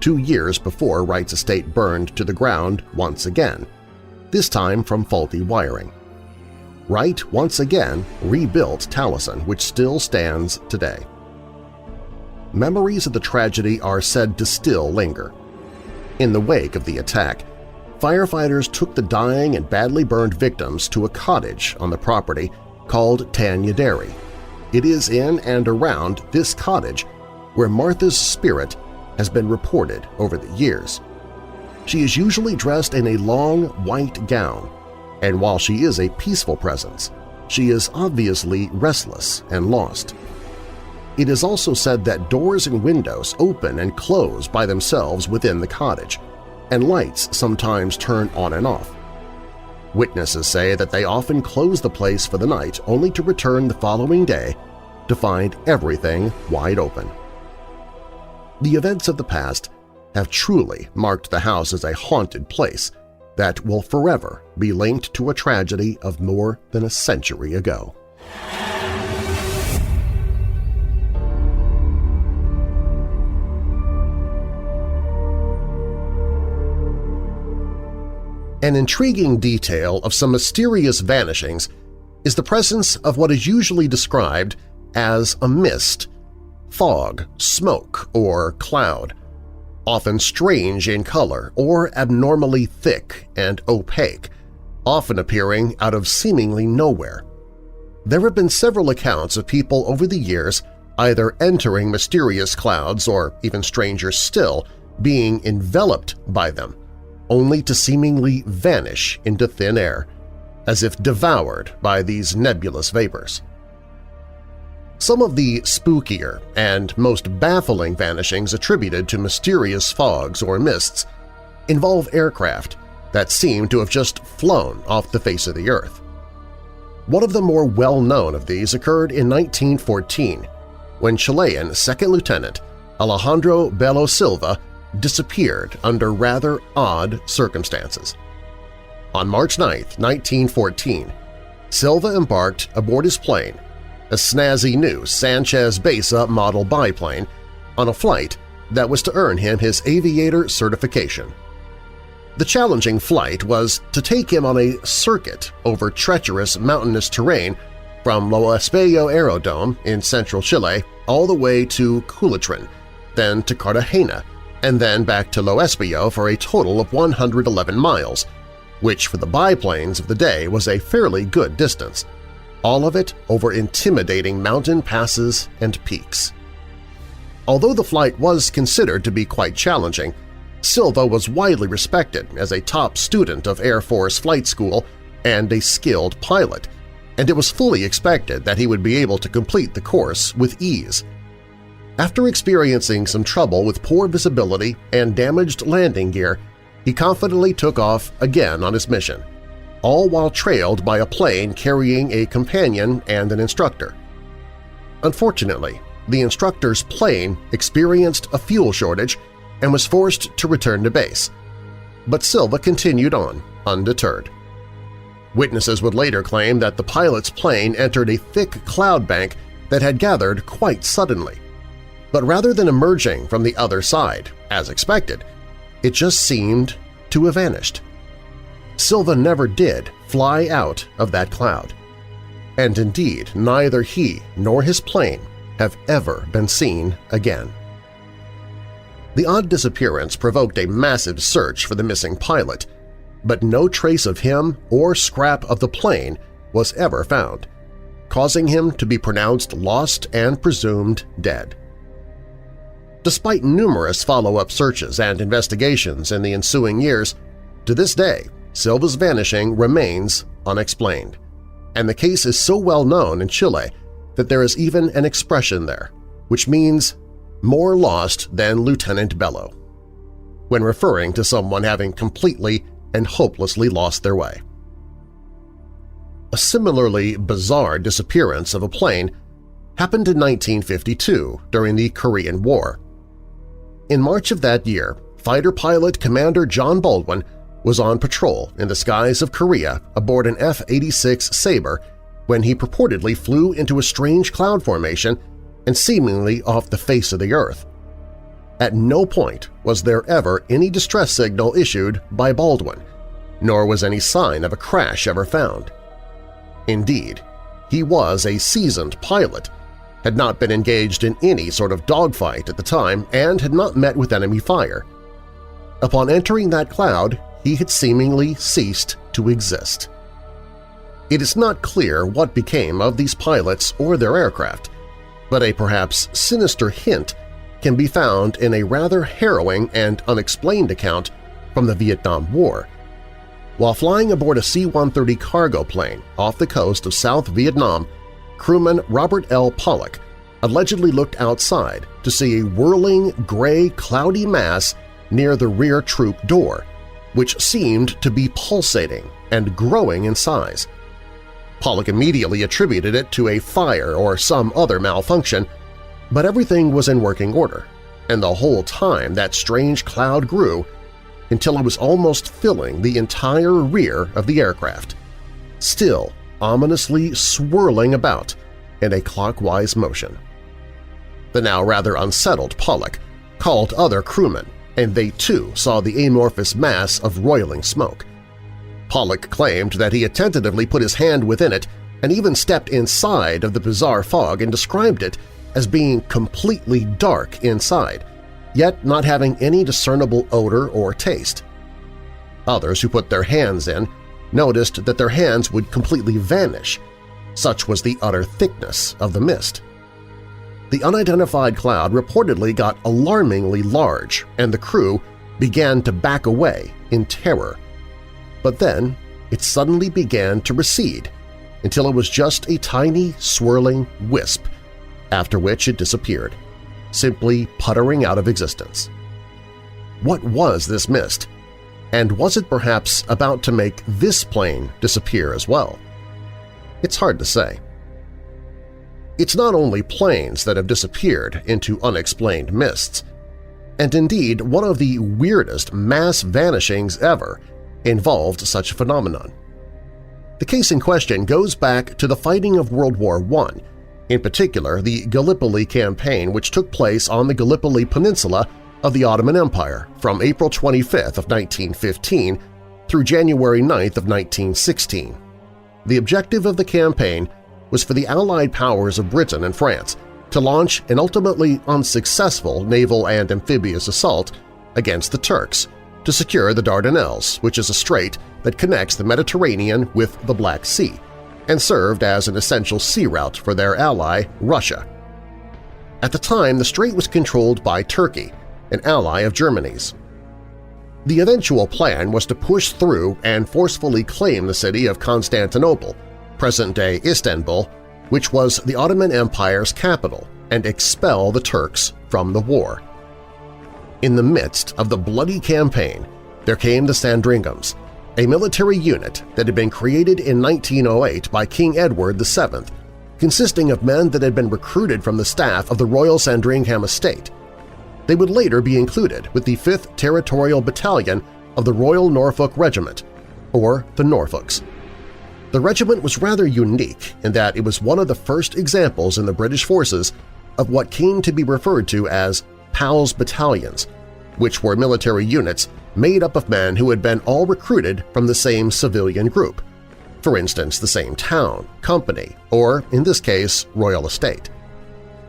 2 years before Wright's estate burned to the ground once again, this time from faulty wiring. Wright once again rebuilt Taliesin, which still stands today. Memories of the tragedy are said to still linger. In the wake of the attack, firefighters took the dying and badly burned victims to a cottage on the property called Tanya Dairy. It is in and around this cottage where Martha's spirit has been reported over the years. She is usually dressed in a long white gown, and while she is a peaceful presence, she is obviously restless and lost. It is also said that doors and windows open and close by themselves within the cottage, and lights sometimes turn on and off. Witnesses say that they often close the place for the night only to return the following day to find everything wide open. The events of the past have truly marked the house as a haunted place that will forever be linked to a tragedy of more than a century ago. An intriguing detail of some mysterious vanishings is the presence of what is usually described as a mist, fog, smoke, or cloud, often strange in color or abnormally thick and opaque, often appearing out of seemingly nowhere. There have been several accounts of people over the years either entering mysterious clouds or, even stranger still, being enveloped by them, only to seemingly vanish into thin air, as if devoured by these nebulous vapors. Some of the spookier and most baffling vanishings attributed to mysterious fogs or mists involve aircraft that seem to have just flown off the face of the earth. One of the more well-known of these occurred in 1914 when Chilean Second Lieutenant Alejandro Belo Silva disappeared under rather odd circumstances. On March 9, 1914, Silva embarked aboard his plane, a snazzy new Sanchez Besa model biplane, on a flight that was to earn him his aviator certification. The challenging flight was to take him on a circuit over treacherous mountainous terrain from Lo Espello Aerodrome in central Chile all the way to Culatrin, then to Cartagena, and then back to Lo Espello for a total of 111 miles, which for the biplanes of the day was a fairly good distance, all of it over intimidating mountain passes and peaks. Although the flight was considered to be quite challenging, Silva was widely respected as a top student of Air Force flight school and a skilled pilot, and it was fully expected that he would be able to complete the course with ease. After experiencing some trouble with poor visibility and damaged landing gear, he confidently took off again on his mission, all while trailed by a plane carrying a companion and an instructor. Unfortunately, the instructor's plane experienced a fuel shortage and was forced to return to base, but Silva continued on, undeterred. Witnesses would later claim that the pilot's plane entered a thick cloud bank that had gathered quite suddenly, but rather than emerging from the other side, as expected, it just seemed to have vanished. Silva never did fly out of that cloud, and indeed neither he nor his plane have ever been seen again. The odd disappearance provoked a massive search for the missing pilot, but no trace of him or scrap of the plane was ever found, causing him to be pronounced lost and presumed dead. Despite numerous follow-up searches and investigations in the ensuing years, to this day Silva's vanishing remains unexplained, and the case is so well known in Chile that there is even an expression there, which means more lost than Lieutenant Bello, when referring to someone having completely and hopelessly lost their way. A similarly bizarre disappearance of a plane happened in 1952 during the Korean War. In March of that year, fighter pilot Commander John Baldwin was on patrol in the skies of Korea aboard an F-86 Sabre when he purportedly flew into a strange cloud formation and seemingly off the face of the Earth. At no point was there ever any distress signal issued by Baldwin, nor was any sign of a crash ever found. Indeed, he was a seasoned pilot, had not been engaged in any sort of dogfight at the time, and had not met with enemy fire. Upon entering that cloud, he had seemingly ceased to exist. It is not clear what became of these pilots or their aircraft, but a perhaps sinister hint can be found in a rather harrowing and unexplained account from the Vietnam War. While flying aboard a C-130 cargo plane off the coast of South Vietnam, crewman Robert L. Pollock allegedly looked outside to see a whirling gray cloudy mass near the rear troop door, which seemed to be pulsating and growing in size. Pollock immediately attributed it to a fire or some other malfunction, but everything was in working order, and the whole time that strange cloud grew until it was almost filling the entire rear of the aircraft, still ominously swirling about in a clockwise motion. The now rather unsettled Pollock called other crewmen, and they too saw the amorphous mass of roiling smoke. Pollock claimed that he had tentatively put his hand within it and even stepped inside of the bizarre fog and described it as being completely dark inside, yet not having any discernible odor or taste. Others who put their hands in noticed that their hands would completely vanish. Such was the utter thickness of the mist. The unidentified cloud reportedly got alarmingly large, and the crew began to back away in terror. But then it suddenly began to recede until it was just a tiny swirling wisp, after which it disappeared, simply puttering out of existence. What was this mist? And was it perhaps about to make this plane disappear as well? It's hard to say. It's not only planes that have disappeared into unexplained mists, and indeed one of the weirdest mass vanishings ever involved such a phenomenon. The case in question goes back to the fighting of World War I, in particular the Gallipoli campaign, which took place on the Gallipoli Peninsula of the Ottoman Empire from April 25th of 1915 through January 9th of 1916. The objective of the campaign was for the Allied powers of Britain and France to launch an ultimately unsuccessful naval and amphibious assault against the Turks to secure the Dardanelles, which is a strait that connects the Mediterranean with the Black Sea, and served as an essential sea route for their ally, Russia. At the time, the strait was controlled by Turkey, an ally of Germany's. The eventual plan was to push through and forcefully claim the city of Constantinople, present-day Istanbul, which was the Ottoman Empire's capital, and expel the Turks from the war. In the midst of the bloody campaign, there came the Sandringams, a military unit that had been created in 1908 by King Edward VII, consisting of men that had been recruited from the staff of the Royal Sandringham estate. They would later be included with the 5th Territorial Battalion of the Royal Norfolk Regiment, or the Norfolks. The regiment was rather unique in that it was one of the first examples in the British forces of what came to be referred to as PALS battalions, which were military units made up of men who had been all recruited from the same civilian group, for instance the same town, company, or, in this case, royal estate.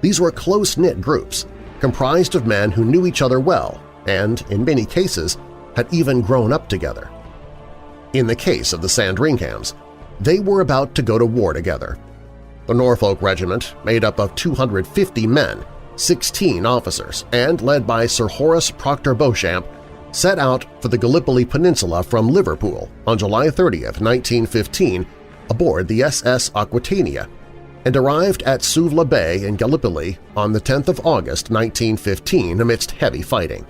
These were close-knit groups, comprised of men who knew each other well and, in many cases, had even grown up together. In the case of the Sandringhams, they were about to go to war together. The Norfolk Regiment, made up of 250 men, 16 officers, and led by Sir Horace Proctor Beauchamp, set out for the Gallipoli Peninsula from Liverpool on July 30, 1915, aboard the SS Aquitania, and arrived at Suvla Bay in Gallipoli on the 10th of August 1915 amidst heavy fighting.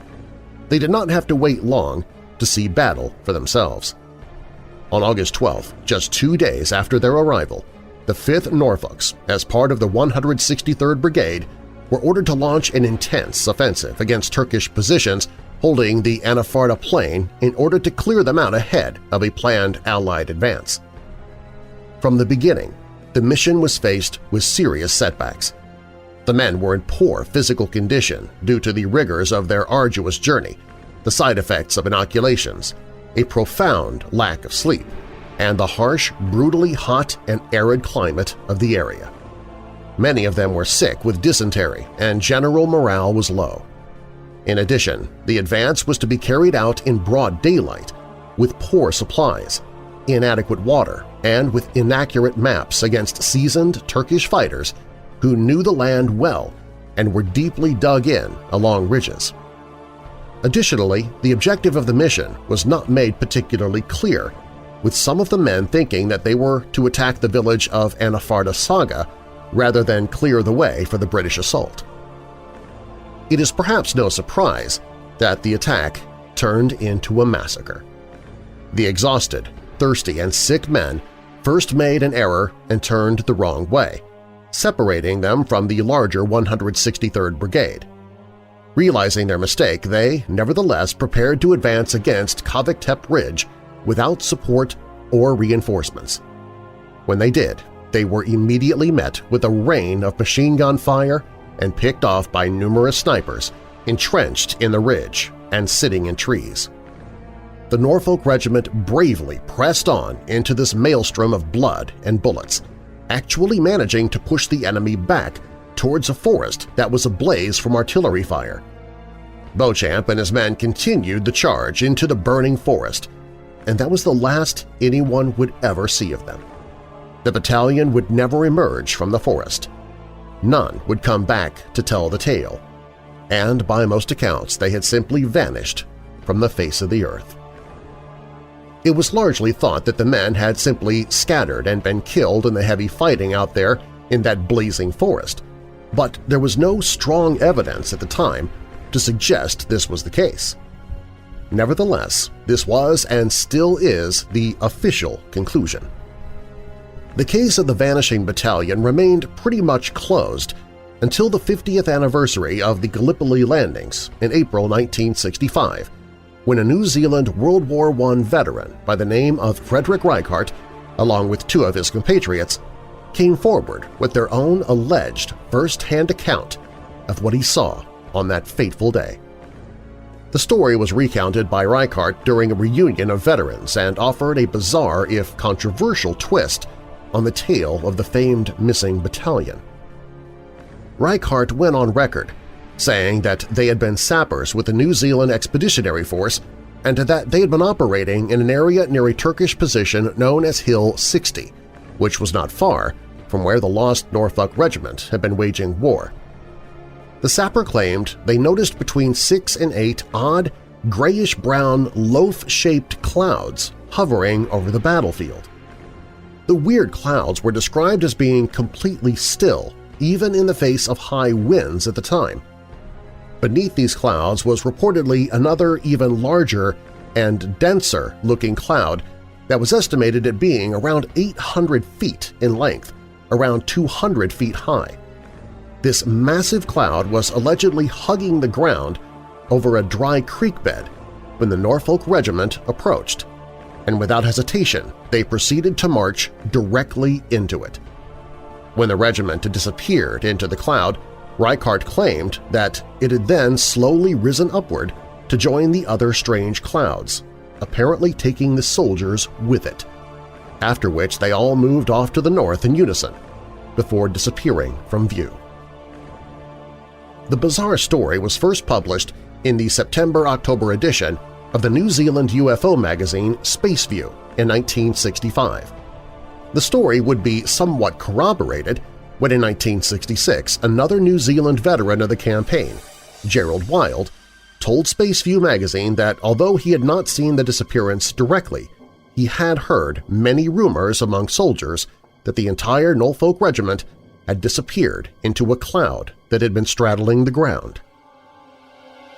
They did not have to wait long to see battle for themselves. On August 12, just 2 days after their arrival, the 5th Norfolks, as part of the 163rd Brigade, were ordered to launch an intense offensive against Turkish positions holding the Anafarta Plain in order to clear them out ahead of a planned Allied advance. From the beginning, the mission was faced with serious setbacks. The men were in poor physical condition due to the rigors of their arduous journey, the side effects of inoculations, a profound lack of sleep, and the harsh, brutally hot and arid climate of the area. Many of them were sick with dysentery, and general morale was low. In addition, the advance was to be carried out in broad daylight, with poor supplies, inadequate water, and with inaccurate maps against seasoned Turkish fighters who knew the land well and were deeply dug in along ridges. Additionally, the objective of the mission was not made particularly clear, with some of the men thinking that they were to attack the village of Anafarta Saga rather than clear the way for the British assault. It is perhaps no surprise that the attack turned into a massacre. The exhausted, thirsty, and sick men first made an error and turned the wrong way, separating them from the larger 163rd Brigade. Realizing their mistake, they nevertheless prepared to advance against Koviktep Ridge without support or reinforcements. When they did, they were immediately met with a rain of machine gun fire and picked off by numerous snipers entrenched in the ridge and sitting in trees. The Norfolk Regiment bravely pressed on into this maelstrom of blood and bullets, actually managing to push the enemy back towards a forest that was ablaze from artillery fire. Beauchamp and his men continued the charge into the burning forest, and that was the last anyone would ever see of them. The battalion would never emerge from the forest. None would come back to tell the tale, and by most accounts they had simply vanished from the face of the earth. It was largely thought that the men had simply scattered and been killed in the heavy fighting out there in that blazing forest, but there was no strong evidence at the time to suggest this was the case. Nevertheless, this was and still is the official conclusion. The case of the vanishing battalion remained pretty much closed until the 50th anniversary of the Gallipoli landings in April 1965, when a New Zealand World War I veteran by the name of Frederick Reichardt, along with two of his compatriots, came forward with their own alleged first-hand account of what he saw on that fateful day. The story was recounted by Reichardt during a reunion of veterans and offered a bizarre, if controversial, twist on the tale of the famed missing battalion. Reichardt went on record saying that they had been sappers with the New Zealand Expeditionary Force and that they had been operating in an area near a Turkish position known as Hill 60, which was not far from where the lost Norfolk Regiment had been waging war. The sapper claimed they noticed between 6 and 8 odd, grayish-brown, loaf-shaped clouds hovering over the battlefield. The weird clouds were described as being completely still, even in the face of high winds at the time. Beneath these clouds was reportedly another even larger and denser-looking cloud that was estimated at being around 800 feet in length, around 200 feet high. This massive cloud was allegedly hugging the ground over a dry creek bed when the Norfolk Regiment approached, and without hesitation they proceeded to march directly into it. When the regiment had disappeared into the cloud, Reichardt claimed that it had then slowly risen upward to join the other strange clouds, apparently taking the soldiers with it, after which they all moved off to the north in unison, before disappearing from view. The bizarre story was first published in the September-October edition of the New Zealand UFO magazine Space View in 1965. The story would be somewhat corroborated when in 1966 another New Zealand veteran of the campaign, Gerald Wild, told Space View magazine that although he had not seen the disappearance directly, he had heard many rumors among soldiers that the entire Norfolk Regiment had disappeared into a cloud that had been straddling the ground.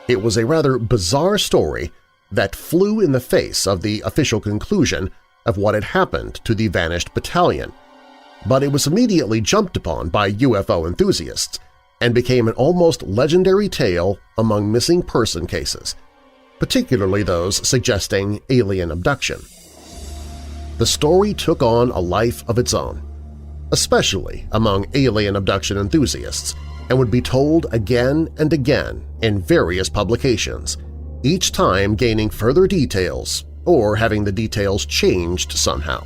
It was a rather bizarre story that flew in the face of the official conclusion of what had happened to the vanished battalion, but it was immediately jumped upon by UFO enthusiasts and became an almost legendary tale among missing person cases, particularly those suggesting alien abduction. The story took on a life of its own, especially among alien abduction enthusiasts, and would be told again and again in various publications, each time gaining further details or having the details changed somehow.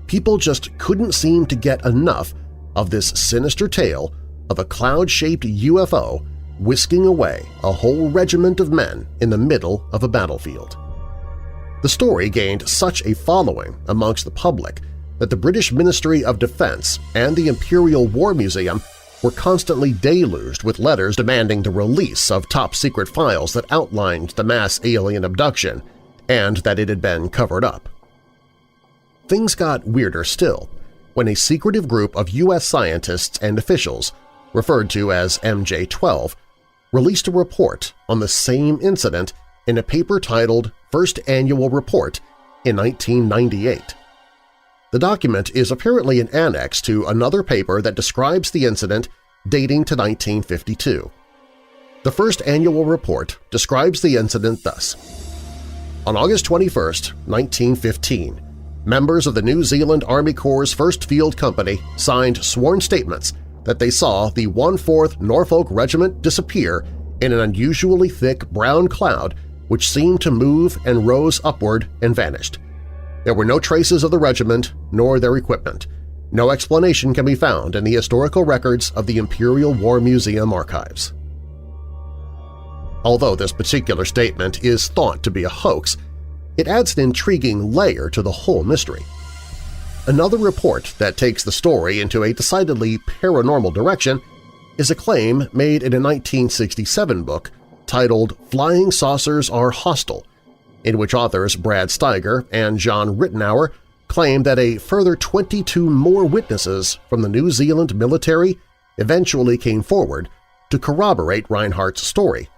People just couldn't seem to get enough of this sinister tale of a cloud-shaped UFO whisking away a whole regiment of men in the middle of a battlefield. The story gained such a following amongst the public that the British Ministry of Defence and the Imperial War Museum were constantly deluged with letters demanding the release of top-secret files that outlined the mass alien abduction and that it had been covered up. Things got weirder still when a secretive group of U.S. scientists and officials, referred to as MJ-12, released a report on the same incident in a paper titled First Annual Report in 1998. The document is apparently an annex to another paper that describes the incident dating to 1952. The First Annual Report describes the incident thus. On August 21, 1915, members of the New Zealand Army Corps' 1st Field Company signed sworn statements that they saw the 1/4 Norfolk Regiment disappear in an unusually thick brown cloud which seemed to move and rose upward and vanished. There were no traces of the regiment nor their equipment. No explanation can be found in the historical records of the Imperial War Museum archives. Although this particular statement is thought to be a hoax, it adds an intriguing layer to the whole mystery. Another report that takes the story into a decidedly paranormal direction is a claim made in a 1967 book titled Flying Saucers Are Hostile, in which authors Brad Steiger and John Rittenauer claim that a further 22 more witnesses from the New Zealand military eventually came forward to corroborate Reinhardt's story,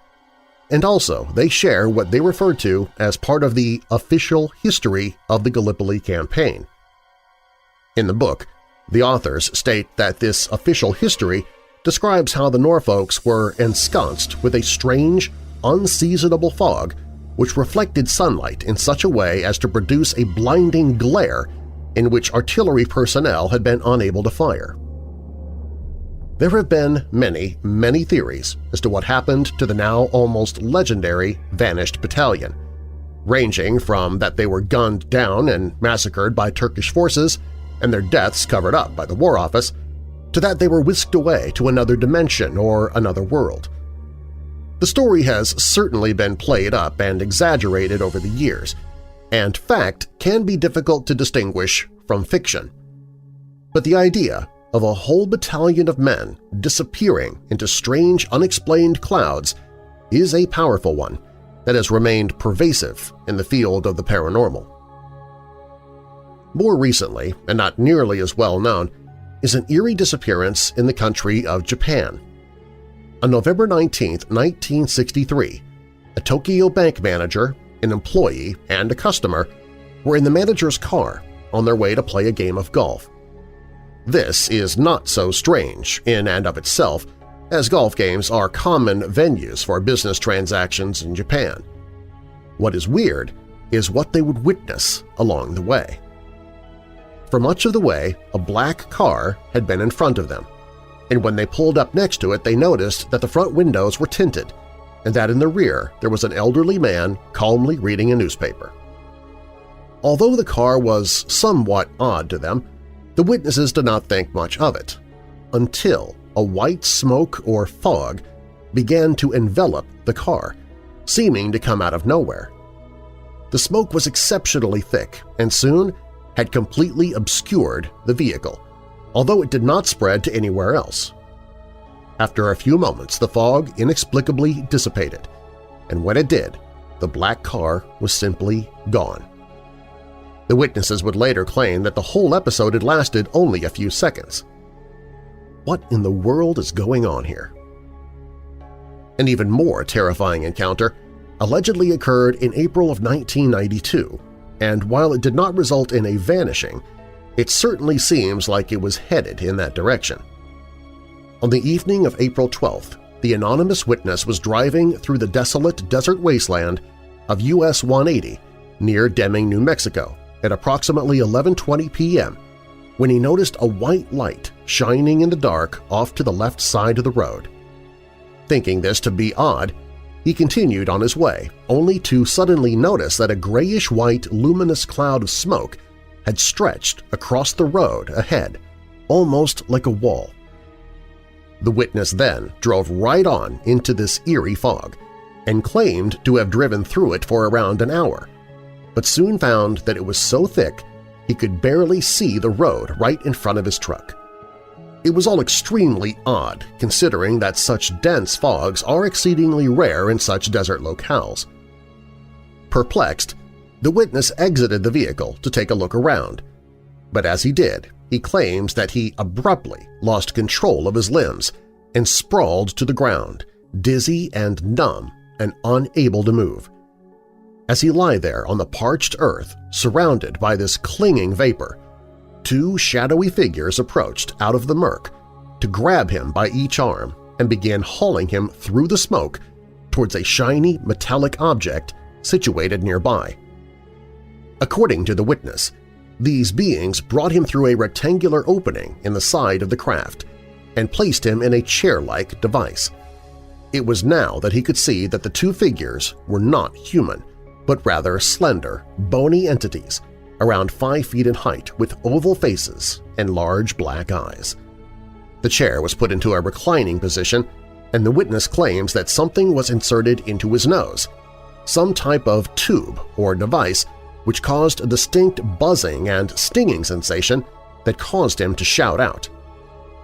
and also they share what they refer to as part of the official history of the Gallipoli campaign. In the book, The authors state that this official history describes how the Norfolks were ensconced with a strange, unseasonable fog which reflected sunlight in such a way as to produce a blinding glare in which artillery personnel had been unable to fire. There have been many, many theories as to what happened to the now almost legendary vanished battalion, ranging from that they were gunned down and massacred by Turkish forces and their deaths covered up by the War Office, to that they were whisked away to another dimension or another world. The story has certainly been played up and exaggerated over the years, and fact can be difficult to distinguish from fiction. But the idea of a whole battalion of men disappearing into strange, unexplained clouds is a powerful one that has remained pervasive in the field of the paranormal. More recently, and not nearly as well known, is an eerie disappearance in the country of Japan. On November 19, 1963, a Tokyo bank manager, an employee, and a customer were in the manager's car on their way to play a game of golf. This is not so strange in and of itself, as golf games are common venues for business transactions in Japan. What is weird is what they would witness along the way. For much of the way, a black car had been in front of them, and when they pulled up next to it they noticed that the front windows were tinted and that in the rear there was an elderly man calmly reading a newspaper. Although the car was somewhat odd to them, the witnesses did not think much of it, until a white smoke or fog began to envelop the car, seeming to come out of nowhere. The smoke was exceptionally thick and soon had completely obscured the vehicle, although it did not spread to anywhere else. After a few moments, the fog inexplicably dissipated, and when it did, the black car was simply gone. The witnesses would later claim that the whole episode had lasted only a few seconds. What in the world is going on here? An even more terrifying encounter allegedly occurred in April of 1992, and while it did not result in a vanishing, it certainly seems like it was headed in that direction. On the evening of April 12th, the anonymous witness was driving through the desolate desert wasteland of US 180 near Deming, New Mexico at approximately 11:20 p.m. when he noticed a white light shining in the dark off to the left side of the road. Thinking this to be odd, he continued on his way, only to suddenly notice that a grayish-white luminous cloud of smoke had stretched across the road ahead, almost like a wall. The witness then drove right on into this eerie fog and claimed to have driven through it for around an hour, but soon found that it was so thick he could barely see the road right in front of his truck. It was all extremely odd considering that such dense fogs are exceedingly rare in such desert locales. Perplexed, the witness exited the vehicle to take a look around, but as he did, he claims that he abruptly lost control of his limbs and sprawled to the ground, dizzy and numb and unable to move. As he lay there on the parched earth, surrounded by this clinging vapor, two shadowy figures approached out of the murk to grab him by each arm and began hauling him through the smoke towards a shiny metallic object situated nearby. According to the witness, these beings brought him through a rectangular opening in the side of the craft and placed him in a chair-like device. It was now that he could see that the two figures were not human, but rather slender, bony entities, around 5 feet in height with oval faces and large black eyes. The chair was put into a reclining position, and the witness claims that something was inserted into his nose, some type of tube or device which caused a distinct buzzing and stinging sensation that caused him to shout out.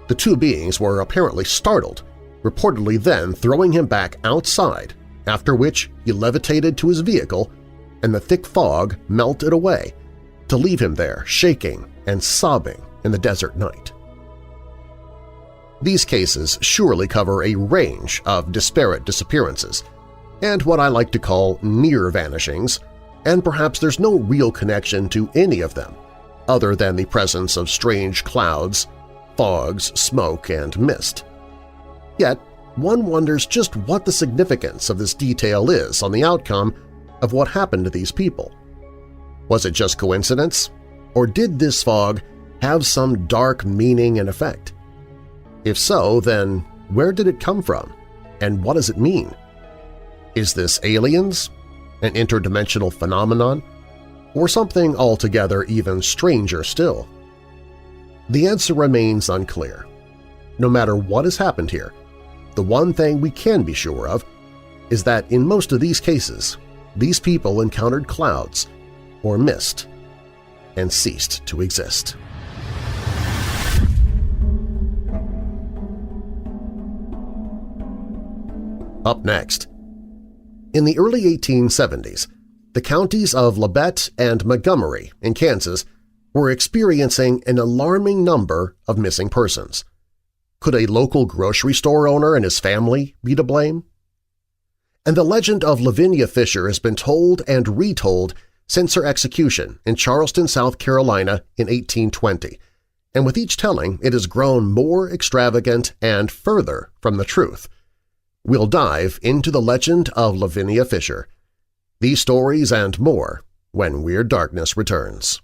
The two beings were apparently startled, reportedly then throwing him back outside, after which he levitated to his vehicle and the thick fog melted away to leave him there shaking and sobbing in the desert night. These cases surely cover a range of disparate disappearances and what I like to call near vanishings, and perhaps there's no real connection to any of them, other than the presence of strange clouds, fogs, smoke, and mist. Yet, one wonders just what the significance of this detail is on the outcome of what happened to these people. Was it just coincidence, or did this fog have some dark meaning and effect? If so, then where did it come from, and what does it mean? Is this aliens, an interdimensional phenomenon, or something altogether even stranger still? The answer remains unclear. No matter what has happened here, the one thing we can be sure of is that in most of these cases, these people encountered clouds or mist and ceased to exist. Up next. In the early 1870s, the counties of Labette and Montgomery in Kansas were experiencing an alarming number of missing persons. Could a local grocery store owner and his family be to blame? And the legend of Lavinia Fisher has been told and retold since her execution in Charleston, South Carolina in 1820, and with each telling it has grown more extravagant and further from the truth. We'll dive into the legend of Lavinia Fisher. These stories and more when Weird Darkness returns.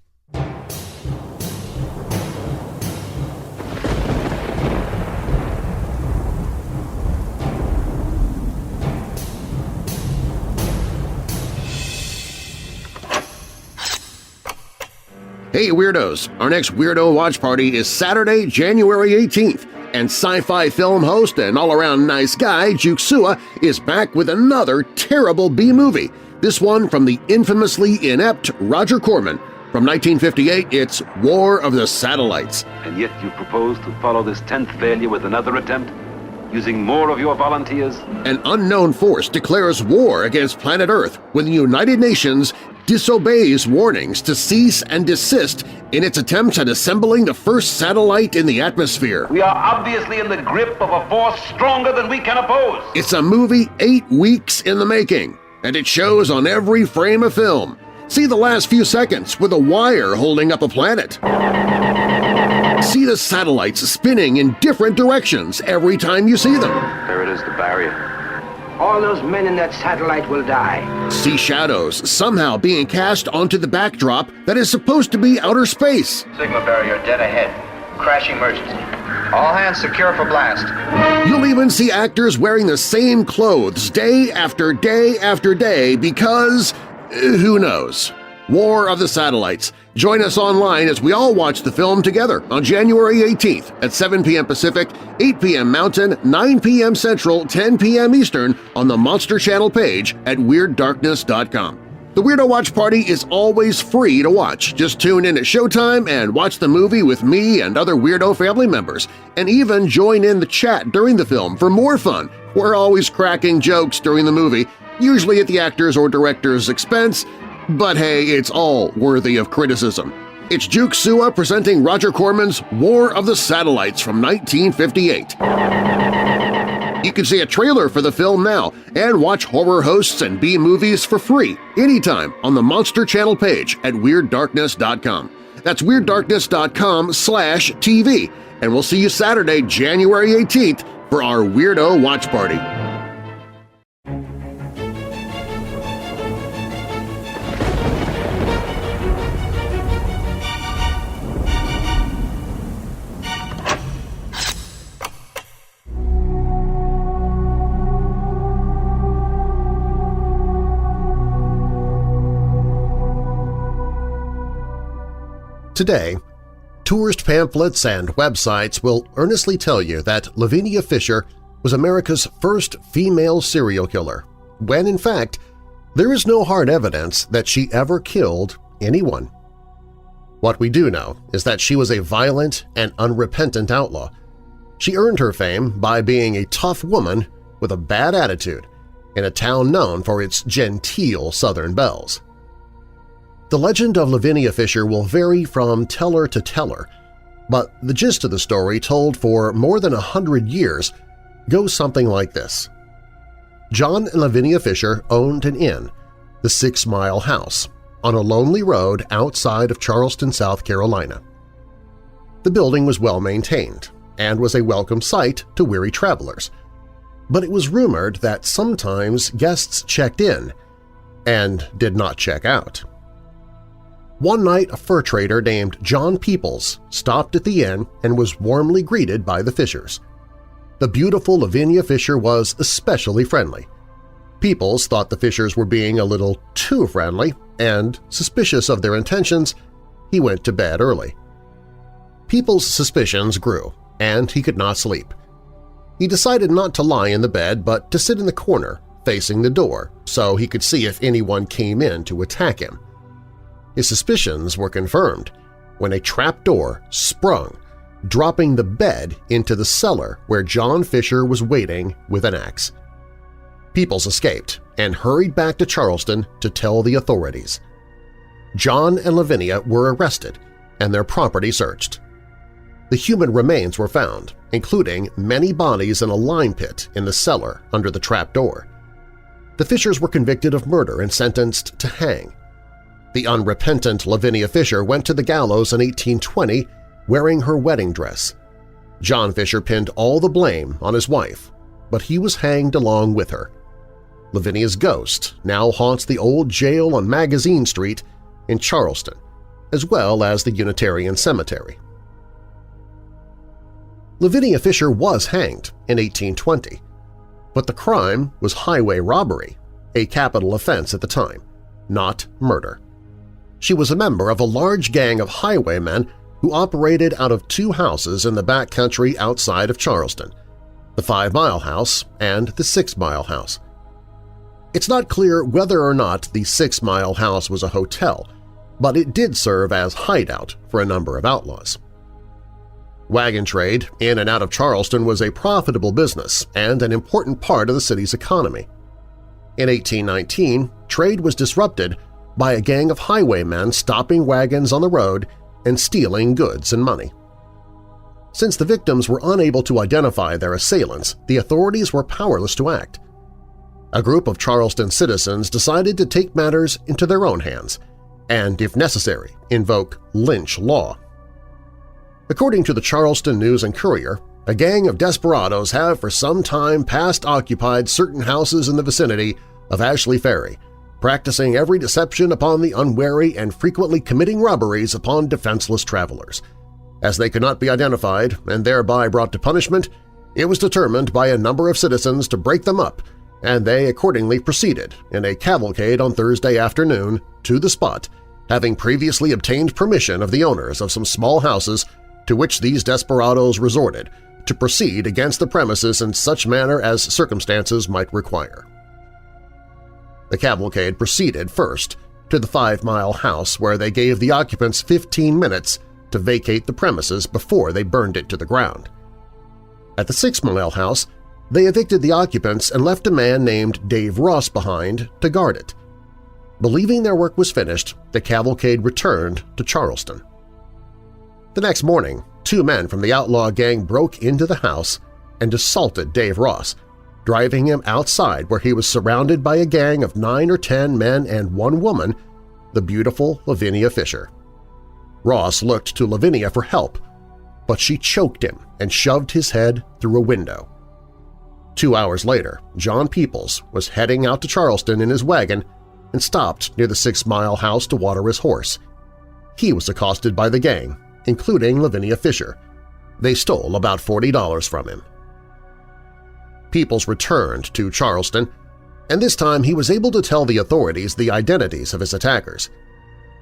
Hey Weirdos! Our next Weirdo Watch Party is Saturday, January 18th, and sci-fi film host and all-around nice guy Juke Sua is back with another terrible B-movie, this one from the infamously inept Roger Corman. From 1958, it's War of the Satellites. And yet you propose to follow this 10th failure with another attempt, using more of your volunteers? An unknown force declares war against planet Earth when the United Nations disobeys warnings to cease and desist in its attempts at assembling the first satellite in the atmosphere. We are obviously in the grip of a force stronger than we can oppose. It's a movie 8 weeks in the making, and it shows on every frame of film. See the last few seconds with a wire holding up a planet. See the satellites spinning in different directions every time you see them. There it is, the barrier. All those men in that satellite will die. See shadows somehow being cast onto the backdrop that is supposed to be outer space. Signal barrier dead ahead. Crash emergency. All hands secure for blast. You'll even see actors wearing the same clothes day after day after day because… who knows? War of the Satellites. Join us online as we all watch the film together on January 18th at 7 p.m. Pacific, 8 p.m. Mountain, 9 p.m. Central, 10 p.m. Eastern on the Monster Channel page at WeirdDarkness.com. The Weirdo Watch Party is always free to watch. Just tune in at showtime and watch the movie with me and other Weirdo family members, and even join in the chat during the film for more fun. We're always cracking jokes during the movie, usually at the actor's or director's expense, but hey, it's all worthy of criticism. It's Juke Sua presenting Roger Corman's War of the Satellites from 1958. You can see a trailer for the film now and watch horror hosts and B-movies for free anytime on the Monster Channel page at WeirdDarkness.com. That's WeirdDarkness.com/TV, and we'll see you Saturday, January 18th for our Weirdo Watch Party. Today, tourist pamphlets and websites will earnestly tell you that Lavinia Fisher was America's first female serial killer, when in fact there is no hard evidence that she ever killed anyone. What we do know is that she was a violent and unrepentant outlaw. She earned her fame by being a tough woman with a bad attitude in a town known for its genteel Southern belles. The legend of Lavinia Fisher will vary from teller to teller, but the gist of the story, told for more than 100 years, goes something like this. John and Lavinia Fisher owned an inn, the 6 Mile House, on a lonely road outside of Charleston, South Carolina. The building was well-maintained and was a welcome sight to weary travelers, but it was rumored that sometimes guests checked in and did not check out. One night, a fur trader named John Peoples stopped at the inn and was warmly greeted by the Fishers. The beautiful Lavinia Fisher was especially friendly. Peoples thought the Fishers were being a little too friendly, and, suspicious of their intentions, he went to bed early. Peoples' suspicions grew, and he could not sleep. He decided not to lie in the bed but to sit in the corner, facing the door, so he could see if anyone came in to attack him. His suspicions were confirmed when a trap door sprung, dropping the bed into the cellar where John Fisher was waiting with an axe. Peoples escaped and hurried back to Charleston to tell the authorities. John and Lavinia were arrested and their property searched. The human remains were found, including many bodies in a lime pit in the cellar under the trap door. The Fishers were convicted of murder and sentenced to hang. The unrepentant Lavinia Fisher went to the gallows in 1820 wearing her wedding dress. John Fisher pinned all the blame on his wife, but he was hanged along with her. Lavinia's ghost now haunts the old jail on Magazine Street in Charleston, as well as the Unitarian Cemetery. Lavinia Fisher was hanged in 1820, but the crime was highway robbery, a capital offense at the time, not murder. She was a member of a large gang of highwaymen who operated out of two houses in the back country outside of Charleston, the 5 Mile House and the 6 Mile House. It's not clear whether or not the 6 Mile House was a hotel, but it did serve as hideout for a number of outlaws. Wagon trade in and out of Charleston was a profitable business and an important part of the city's economy. In 1819, trade was disrupted by a gang of highwaymen stopping wagons on the road and stealing goods and money. Since the victims were unable to identify their assailants, the authorities were powerless to act. A group of Charleston citizens decided to take matters into their own hands and, if necessary, invoke lynch law. According to the Charleston News and Courier, a gang of desperados have for some time past occupied certain houses in the vicinity of Ashley Ferry, practicing every deception upon the unwary and frequently committing robberies upon defenseless travelers. As they could not be identified and thereby brought to punishment, it was determined by a number of citizens to break them up, and they accordingly proceeded in a cavalcade on Thursday afternoon to the spot, having previously obtained permission of the owners of some small houses to which these desperados resorted to proceed against the premises in such manner as circumstances might require. The cavalcade proceeded first to the 5 Mile House, where they gave the occupants 15 minutes to vacate the premises before they burned it to the ground. At the 6 Mile House, they evicted the occupants and left a man named Dave Ross behind to guard it. Believing their work was finished, the cavalcade returned to Charleston. The next morning, 2 men from the outlaw gang broke into the house and assaulted Dave Ross, driving him outside where he was surrounded by a gang of 9 or 10 men and 1 woman, the beautiful Lavinia Fisher. Ross looked to Lavinia for help, but she choked him and shoved his head through a window. 2 hours later, John Peoples was heading out to Charleston in his wagon and stopped near the 6 Mile House to water his horse. He was accosted by the gang, including Lavinia Fisher. They stole about $40 from him. Peoples returned to Charleston, and this time he was able to tell the authorities the identities of his attackers.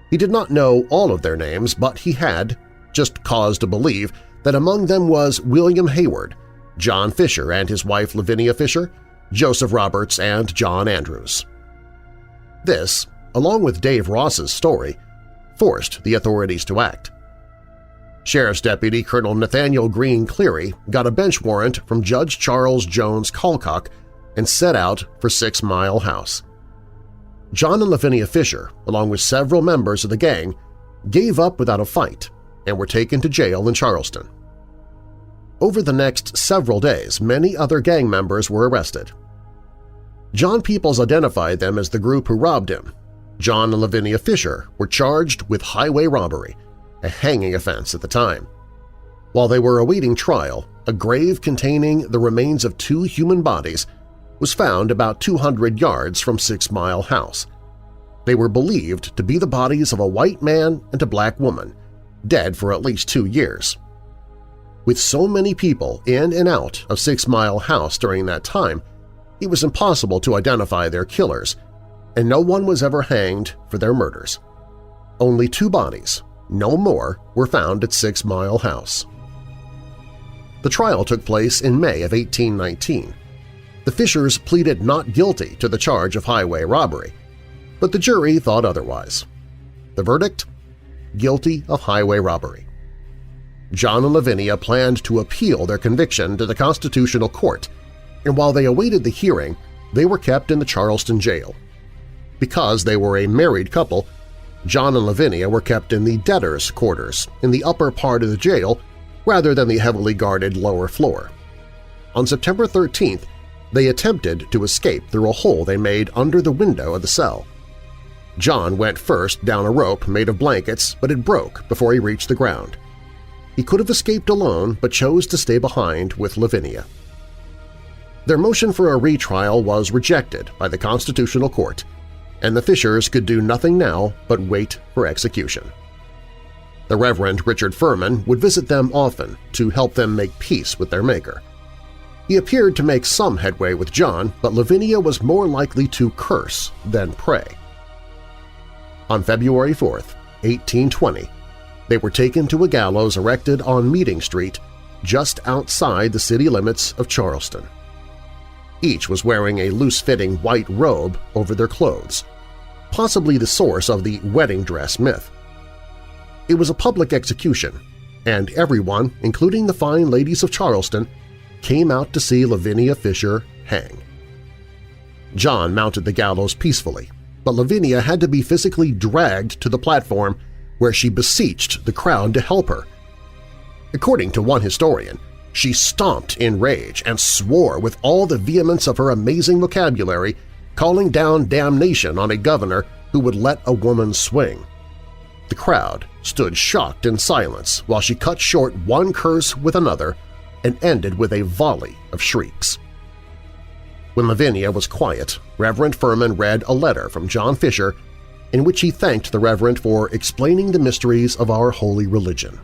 He did not know all of their names, but he had just cause to believe that among them was William Hayward, John Fisher and his wife Lavinia Fisher, Joseph Roberts, and John Andrews. This, along with Dave Ross's story, forced the authorities to act. Sheriff's Deputy Colonel Nathaniel Green Cleary got a bench warrant from Judge Charles Jones Colcock and set out for 6 Mile House. John and Lavinia Fisher, along with several members of the gang, gave up without a fight and were taken to jail in Charleston. Over the next several days, many other gang members were arrested. John Peoples identified them as the group who robbed him, John and Lavinia Fisher were charged with highway robbery, a hanging offense at the time. While they were awaiting trial, a grave containing the remains of 2 human bodies was found about 200 yards from 6 Mile House. They were believed to be the bodies of a white man and a black woman, dead for at least 2 years. With so many people in and out of 6 Mile House during that time, it was impossible to identify their killers, and no one was ever hanged for their murders. Only 2 bodies, no more, were found at 6 Mile House. The trial took place in May of 1819. The Fishers pleaded not guilty to the charge of highway robbery, but the jury thought otherwise. The verdict? Guilty of highway robbery. John and Lavinia planned to appeal their conviction to the Constitutional Court, and while they awaited the hearing, they were kept in the Charleston jail. Because they were a married couple, John and Lavinia were kept in the debtors' quarters in the upper part of the jail rather than the heavily guarded lower floor. On September 13th, they attempted to escape through a hole they made under the window of the cell. John went first down a rope made of blankets, but it broke before he reached the ground. He could have escaped alone but chose to stay behind with Lavinia. Their motion for a retrial was rejected by the Constitutional Court, and the Fishers could do nothing now but wait for execution. The Reverend Richard Furman would visit them often to help them make peace with their maker. He appeared to make some headway with John, but Lavinia was more likely to curse than pray. On February 4, 1820, they were taken to a gallows erected on Meeting Street just outside the city limits of Charleston. Each was wearing a loose-fitting white robe over their clothes, possibly the source of the wedding dress myth. It was a public execution, and everyone, including the fine ladies of Charleston, came out to see Lavinia Fisher hang. John mounted the gallows peacefully, but Lavinia had to be physically dragged to the platform where she beseeched the crowd to help her. According to one historian, she stomped in rage and swore with all the vehemence of her amazing vocabulary, calling down damnation on a governor who would let a woman swing. The crowd stood shocked in silence while she cut short one curse with another and ended with a volley of shrieks. When Lavinia was quiet, Reverend Furman read a letter from John Fisher in which he thanked the Reverend for explaining the mysteries of our holy religion.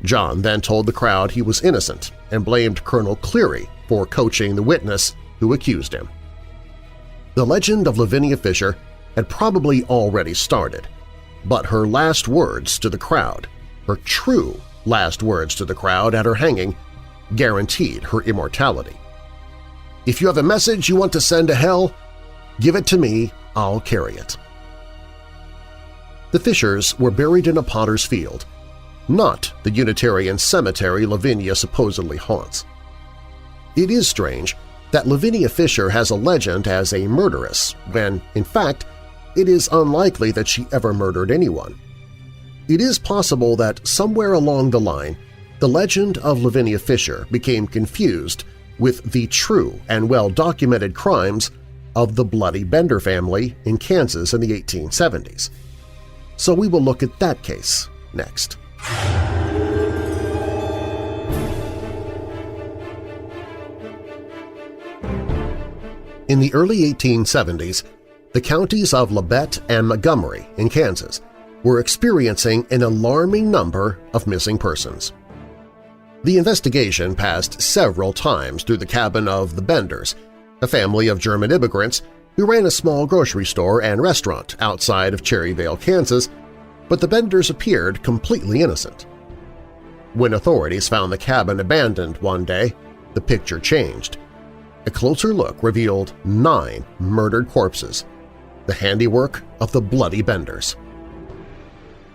John then told the crowd he was innocent and blamed Colonel Cleary for coaching the witness who accused him. The legend of Lavinia Fisher had probably already started, but her last words to the crowd, her true last words to the crowd at her hanging, guaranteed her immortality. "If you have a message you want to send to hell, give it to me, I'll carry it." The Fishers were buried in a potter's field, not the Unitarian cemetery Lavinia supposedly haunts. It is strange that Lavinia Fisher has a legend as a murderess when, in fact, it is unlikely that she ever murdered anyone. It is possible that somewhere along the line the legend of Lavinia Fisher became confused with the true and well-documented crimes of the Bloody Bender family in Kansas in the 1870s. So we will look at that case next. In the early 1870s, the counties of Labette and Montgomery in Kansas were experiencing an alarming number of missing persons. The investigation passed several times through the cabin of the Benders, a family of German immigrants who ran a small grocery store and restaurant outside of Cherryvale, Kansas, but the Benders appeared completely innocent. When authorities found the cabin abandoned one day, the picture changed. A closer look revealed 9 murdered corpses, the handiwork of the Bloody Benders.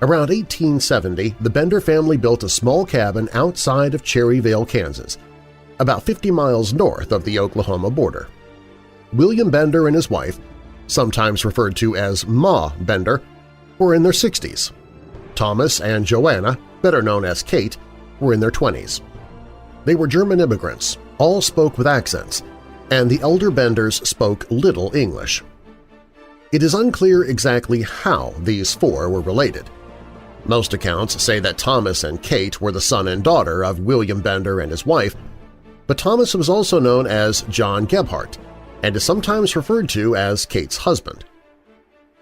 Around 1870, the Bender family built a small cabin outside of Cherryvale, Kansas, about 50 miles north of the Oklahoma border. William Bender and his wife, sometimes referred to as Ma Bender, were in their 60s. Thomas and Joanna, better known as Kate, were in their 20s. They were German immigrants, all spoke with accents, and the elder Benders spoke little English. It is unclear exactly how these four were related. Most accounts say that Thomas and Kate were the son and daughter of William Bender and his wife, but Thomas was also known as John Gebhardt and is sometimes referred to as Kate's husband.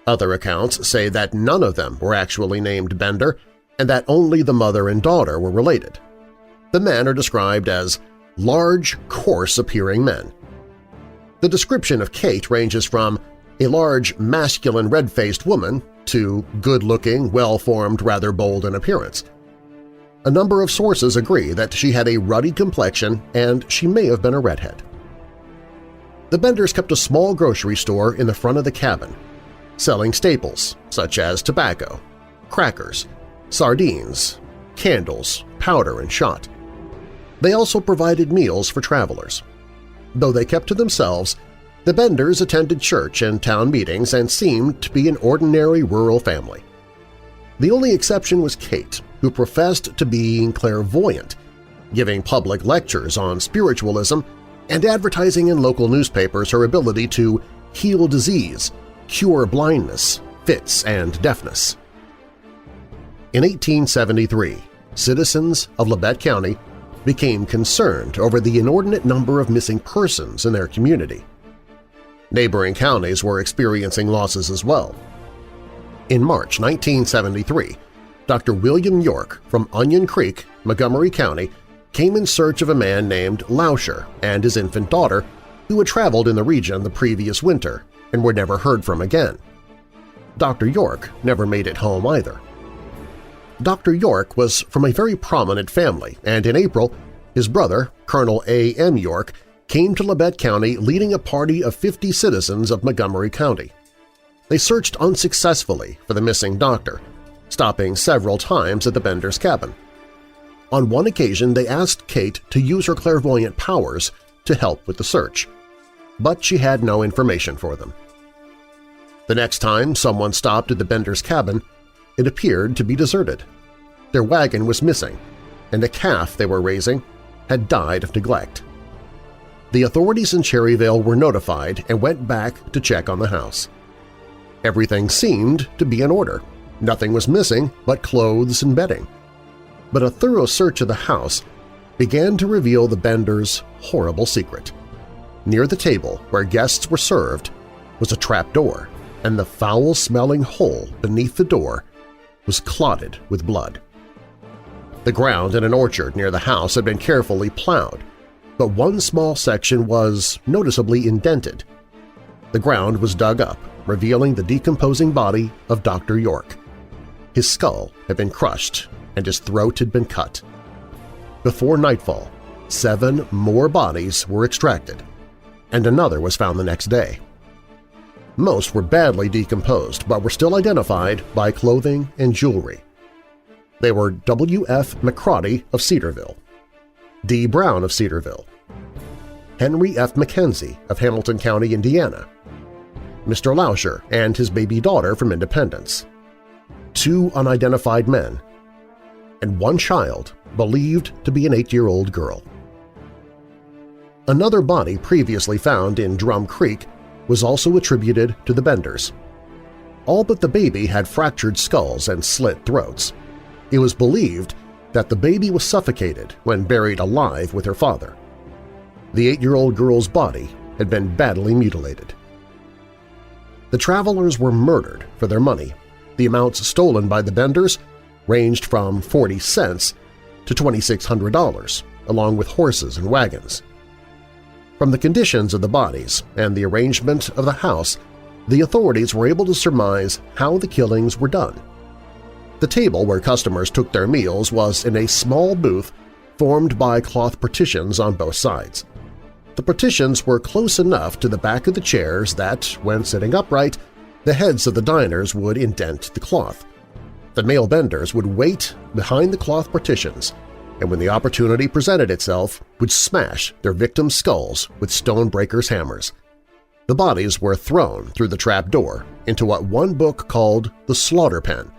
Other accounts say that none of them were actually named Bender and that only the mother and daughter were related. The men are described as large, coarse-appearing men. The description of Kate ranges from a large, masculine, red-faced woman to good-looking, well-formed, rather bold in appearance. A number of sources agree that she had a ruddy complexion and she may have been a redhead. The Benders kept a small grocery store in the front of the cabin, selling staples such as tobacco, crackers, sardines, candles, powder, and shot. They also provided meals for travelers. Though they kept to themselves, the Benders attended church and town meetings and seemed to be an ordinary rural family. The only exception was Kate, who professed to being clairvoyant, giving public lectures on spiritualism and advertising in local newspapers her ability to heal disease, cure blindness, fits, and deafness. In 1873, citizens of Labette County became concerned over the inordinate number of missing persons in their community. Neighboring counties were experiencing losses as well. In March 1973, Dr. William York from Onion Creek, Montgomery County, came in search of a man named Lauscher and his infant daughter who had traveled in the region the previous winter and were never heard from again. Dr. York never made it home either. Dr. York was from a very prominent family, and in April, his brother, Colonel A. M. York, came to Labette County leading a party of 50 citizens of Montgomery County. They searched unsuccessfully for the missing doctor, stopping several times at the Benders' cabin. On one occasion, they asked Kate to use her clairvoyant powers to help with the search, but she had no information for them. The next time someone stopped at the Benders' cabin, it appeared to be deserted. Their wagon was missing, and a calf they were raising had died of neglect. The authorities in Cherryvale were notified and went back to check on the house. Everything seemed to be in order. Nothing was missing but clothes and bedding. But a thorough search of the house began to reveal the Benders' horrible secret. Near the table where guests were served was a trap door, and the foul-smelling hole beneath the door was clotted with blood. The ground in an orchard near the house had been carefully plowed, but one small section was noticeably indented. The ground was dug up, revealing the decomposing body of Dr. York. His skull had been crushed and his throat had been cut. Before nightfall, 7 more bodies were extracted, and another was found the next day. Most were badly decomposed but were still identified by clothing and jewelry. They were W. F. McCrotty of Cedarville, D. Brown of Cedarville, Henry F. McKenzie of Hamilton County, Indiana, Mr. Lauscher and his baby daughter from Independence, 2 unidentified men, and 1 child believed to be an 8-year-old girl. Another body previously found in Drum Creek was also attributed to the Benders. All but the baby had fractured skulls and slit throats. It was believed that the baby was suffocated when buried alive with her father. The 8-year-old girl's body had been badly mutilated. The travelers were murdered for their money. The amounts stolen by the Benders ranged from 40 cents to $2,600, along with horses and wagons. From the conditions of the bodies and the arrangement of the house, the authorities were able to surmise how the killings were done. The table where customers took their meals was in a small booth formed by cloth partitions on both sides. The partitions were close enough to the back of the chairs that, when sitting upright, the heads of the diners would indent the cloth. The male Benders would wait behind the cloth partitions, and when the opportunity presented itself, would smash their victims' skulls with stonebreakers' hammers. The bodies were thrown through the trap door into what one book called the slaughter pen,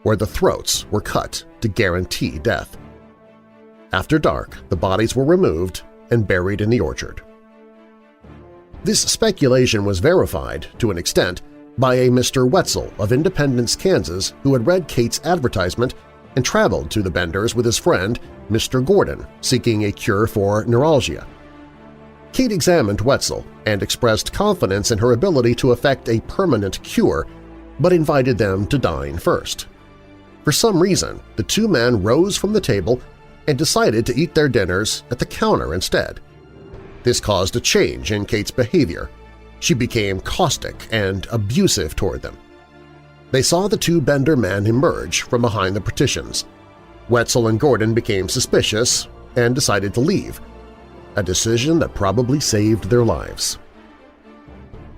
where the throats were cut to guarantee death. After dark, the bodies were removed and buried in the orchard. This speculation was verified, to an extent, by a Mr. Wetzel of Independence, Kansas, who had read Kate's advertisement and traveled to the Benders with his friend, Mr. Gordon, seeking a cure for neuralgia. Kate examined Wetzel and expressed confidence in her ability to effect a permanent cure, but invited them to dine first. For some reason, the two men rose from the table and decided to eat their dinners at the counter instead. This caused a change in Kate's behavior. She became caustic and abusive toward them. They saw the two Bender men emerge from behind the partitions. Wetzel and Gordon became suspicious and decided to leave, a decision that probably saved their lives.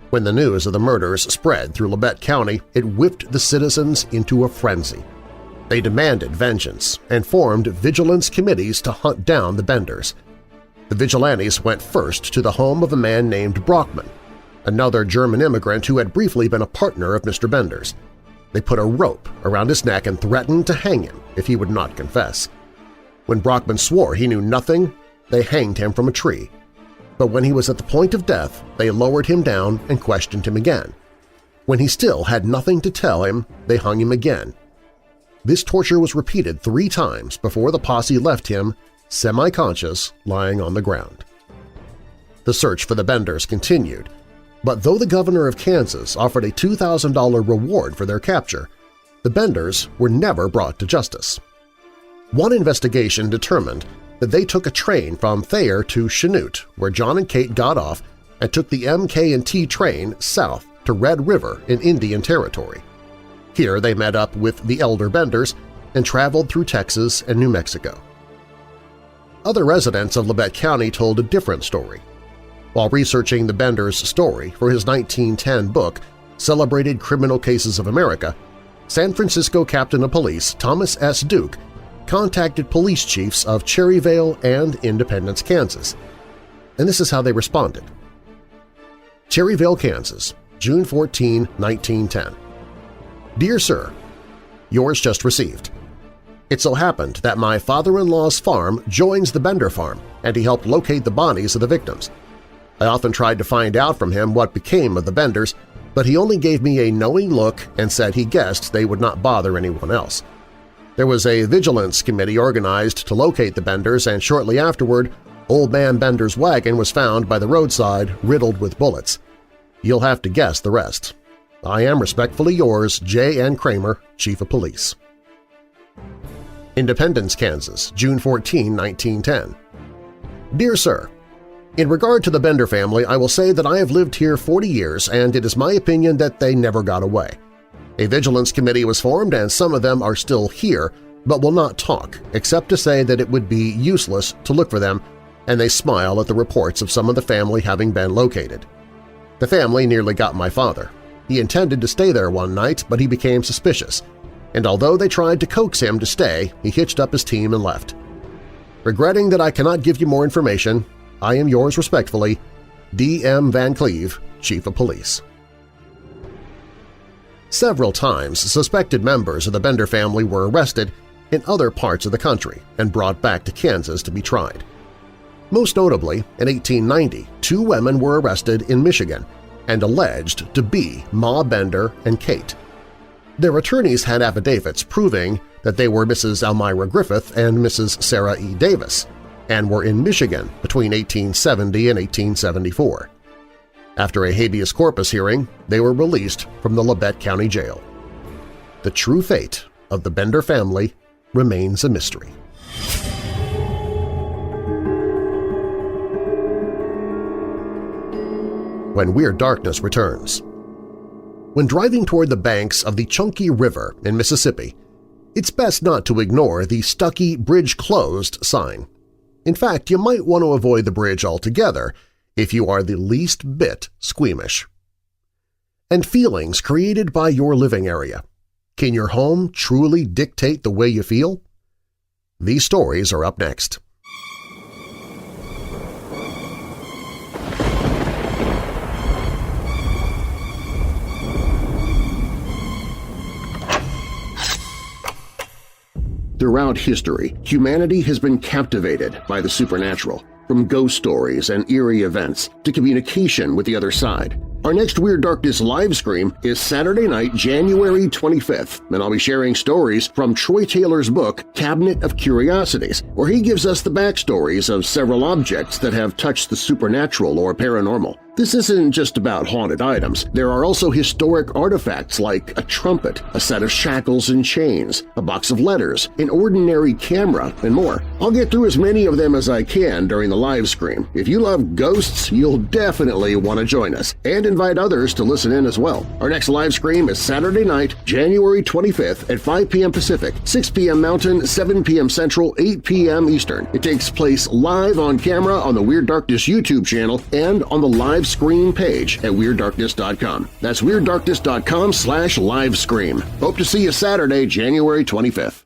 When the news of the murders spread through Labette County, it whipped the citizens into a frenzy. They demanded vengeance and formed vigilance committees to hunt down the Benders. The vigilantes went first to the home of a man named Brockman, another German immigrant who had briefly been a partner of Mr. Bender's. They put a rope around his neck and threatened to hang him if he would not confess. When Brockman swore he knew nothing, they hanged him from a tree. But when he was at the point of death, they lowered him down and questioned him again. When he still had nothing to tell him, they hung him again. This torture was repeated 3 times before the posse left him semi-conscious, lying on the ground. The search for the Benders continued, but though the governor of Kansas offered a $2,000 reward for their capture, the Benders were never brought to justice. One investigation determined that they took a train from Thayer to Chanute, where John and Kate got off and took the MK&T train south to Red River in Indian Territory. Here they met up with the elder Benders and traveled through Texas and New Mexico. Other residents of Labette County told a different story. While researching the Benders' story for his 1910 book, Celebrated Criminal Cases of America, San Francisco Captain of Police Thomas S. Duke contacted police chiefs of Cherryvale and Independence, Kansas. And this is how they responded. Cherryvale, Kansas, June 14, 1910. Dear Sir, yours just received. It so happened that my father-in-law's farm joins the Bender farm, and he helped locate the bodies of the victims. I often tried to find out from him what became of the Benders, but he only gave me a knowing look and said he guessed they would not bother anyone else. There was a vigilance committee organized to locate the Benders, and shortly afterward, Old Man Bender's wagon was found by the roadside riddled with bullets. You'll have to guess the rest. I am respectfully yours, J. N. Kramer, Chief of Police. Independence, Kansas, June 14, 1910. Dear Sir, in regard to the Bender family, I will say that I have lived here 40 years and it is my opinion that they never got away. A vigilance committee was formed and some of them are still here but will not talk except to say that it would be useless to look for them, and they smile at the reports of some of the family having been located. The family nearly got my father. He intended to stay there one night, but he became suspicious, and although they tried to coax him to stay, he hitched up his team and left. Regretting that I cannot give you more information, I am yours respectfully, D. M. Van Cleve, Chief of Police. Several times, suspected members of the Bender family were arrested in other parts of the country and brought back to Kansas to be tried. Most notably, in 1890, 2 women were arrested in Michigan and alleged to be Ma Bender and Kate. Their attorneys had affidavits proving that they were Mrs. Elmira Griffith and Mrs. Sarah E. Davis and were in Michigan between 1870 and 1874. After a habeas corpus hearing, they were released from the Labette County Jail. The true fate of the Bender family remains a mystery. When Weird Darkness returns. When driving toward the banks of the Chunky River in Mississippi, it's best not to ignore the Stuckey Bridge Closed sign. In fact, you might want to avoid the bridge altogether if you are the least bit squeamish. And feelings created by your living area. Can your home truly dictate the way you feel? These stories are up next. Throughout history, humanity has been captivated by the supernatural, from ghost stories and eerie events to communication with the other side. Our next Weird Darkness live stream is Saturday night, January 25th, and I'll be sharing stories from Troy Taylor's book, Cabinet of Curiosities, where he gives us the backstories of several objects that have touched the supernatural or paranormal. This isn't just about haunted items. There are also historic artifacts like a trumpet, a set of shackles and chains, a box of letters, an ordinary camera, and more. I'll get through as many of them as I can during the live stream. If you love ghosts, you'll definitely want to join us, and invite others to listen in as well. Our next live stream is Saturday night, January 25th at 5 p.m. Pacific, 6 p.m. Mountain, 7 p.m. Central, 8 p.m. Eastern. It takes place live on camera on the Weird Darkness YouTube channel and on the live screen page at WeirdDarkness.com. That's WeirdDarkness.com/livestream. Hope to see you Saturday, January 25th.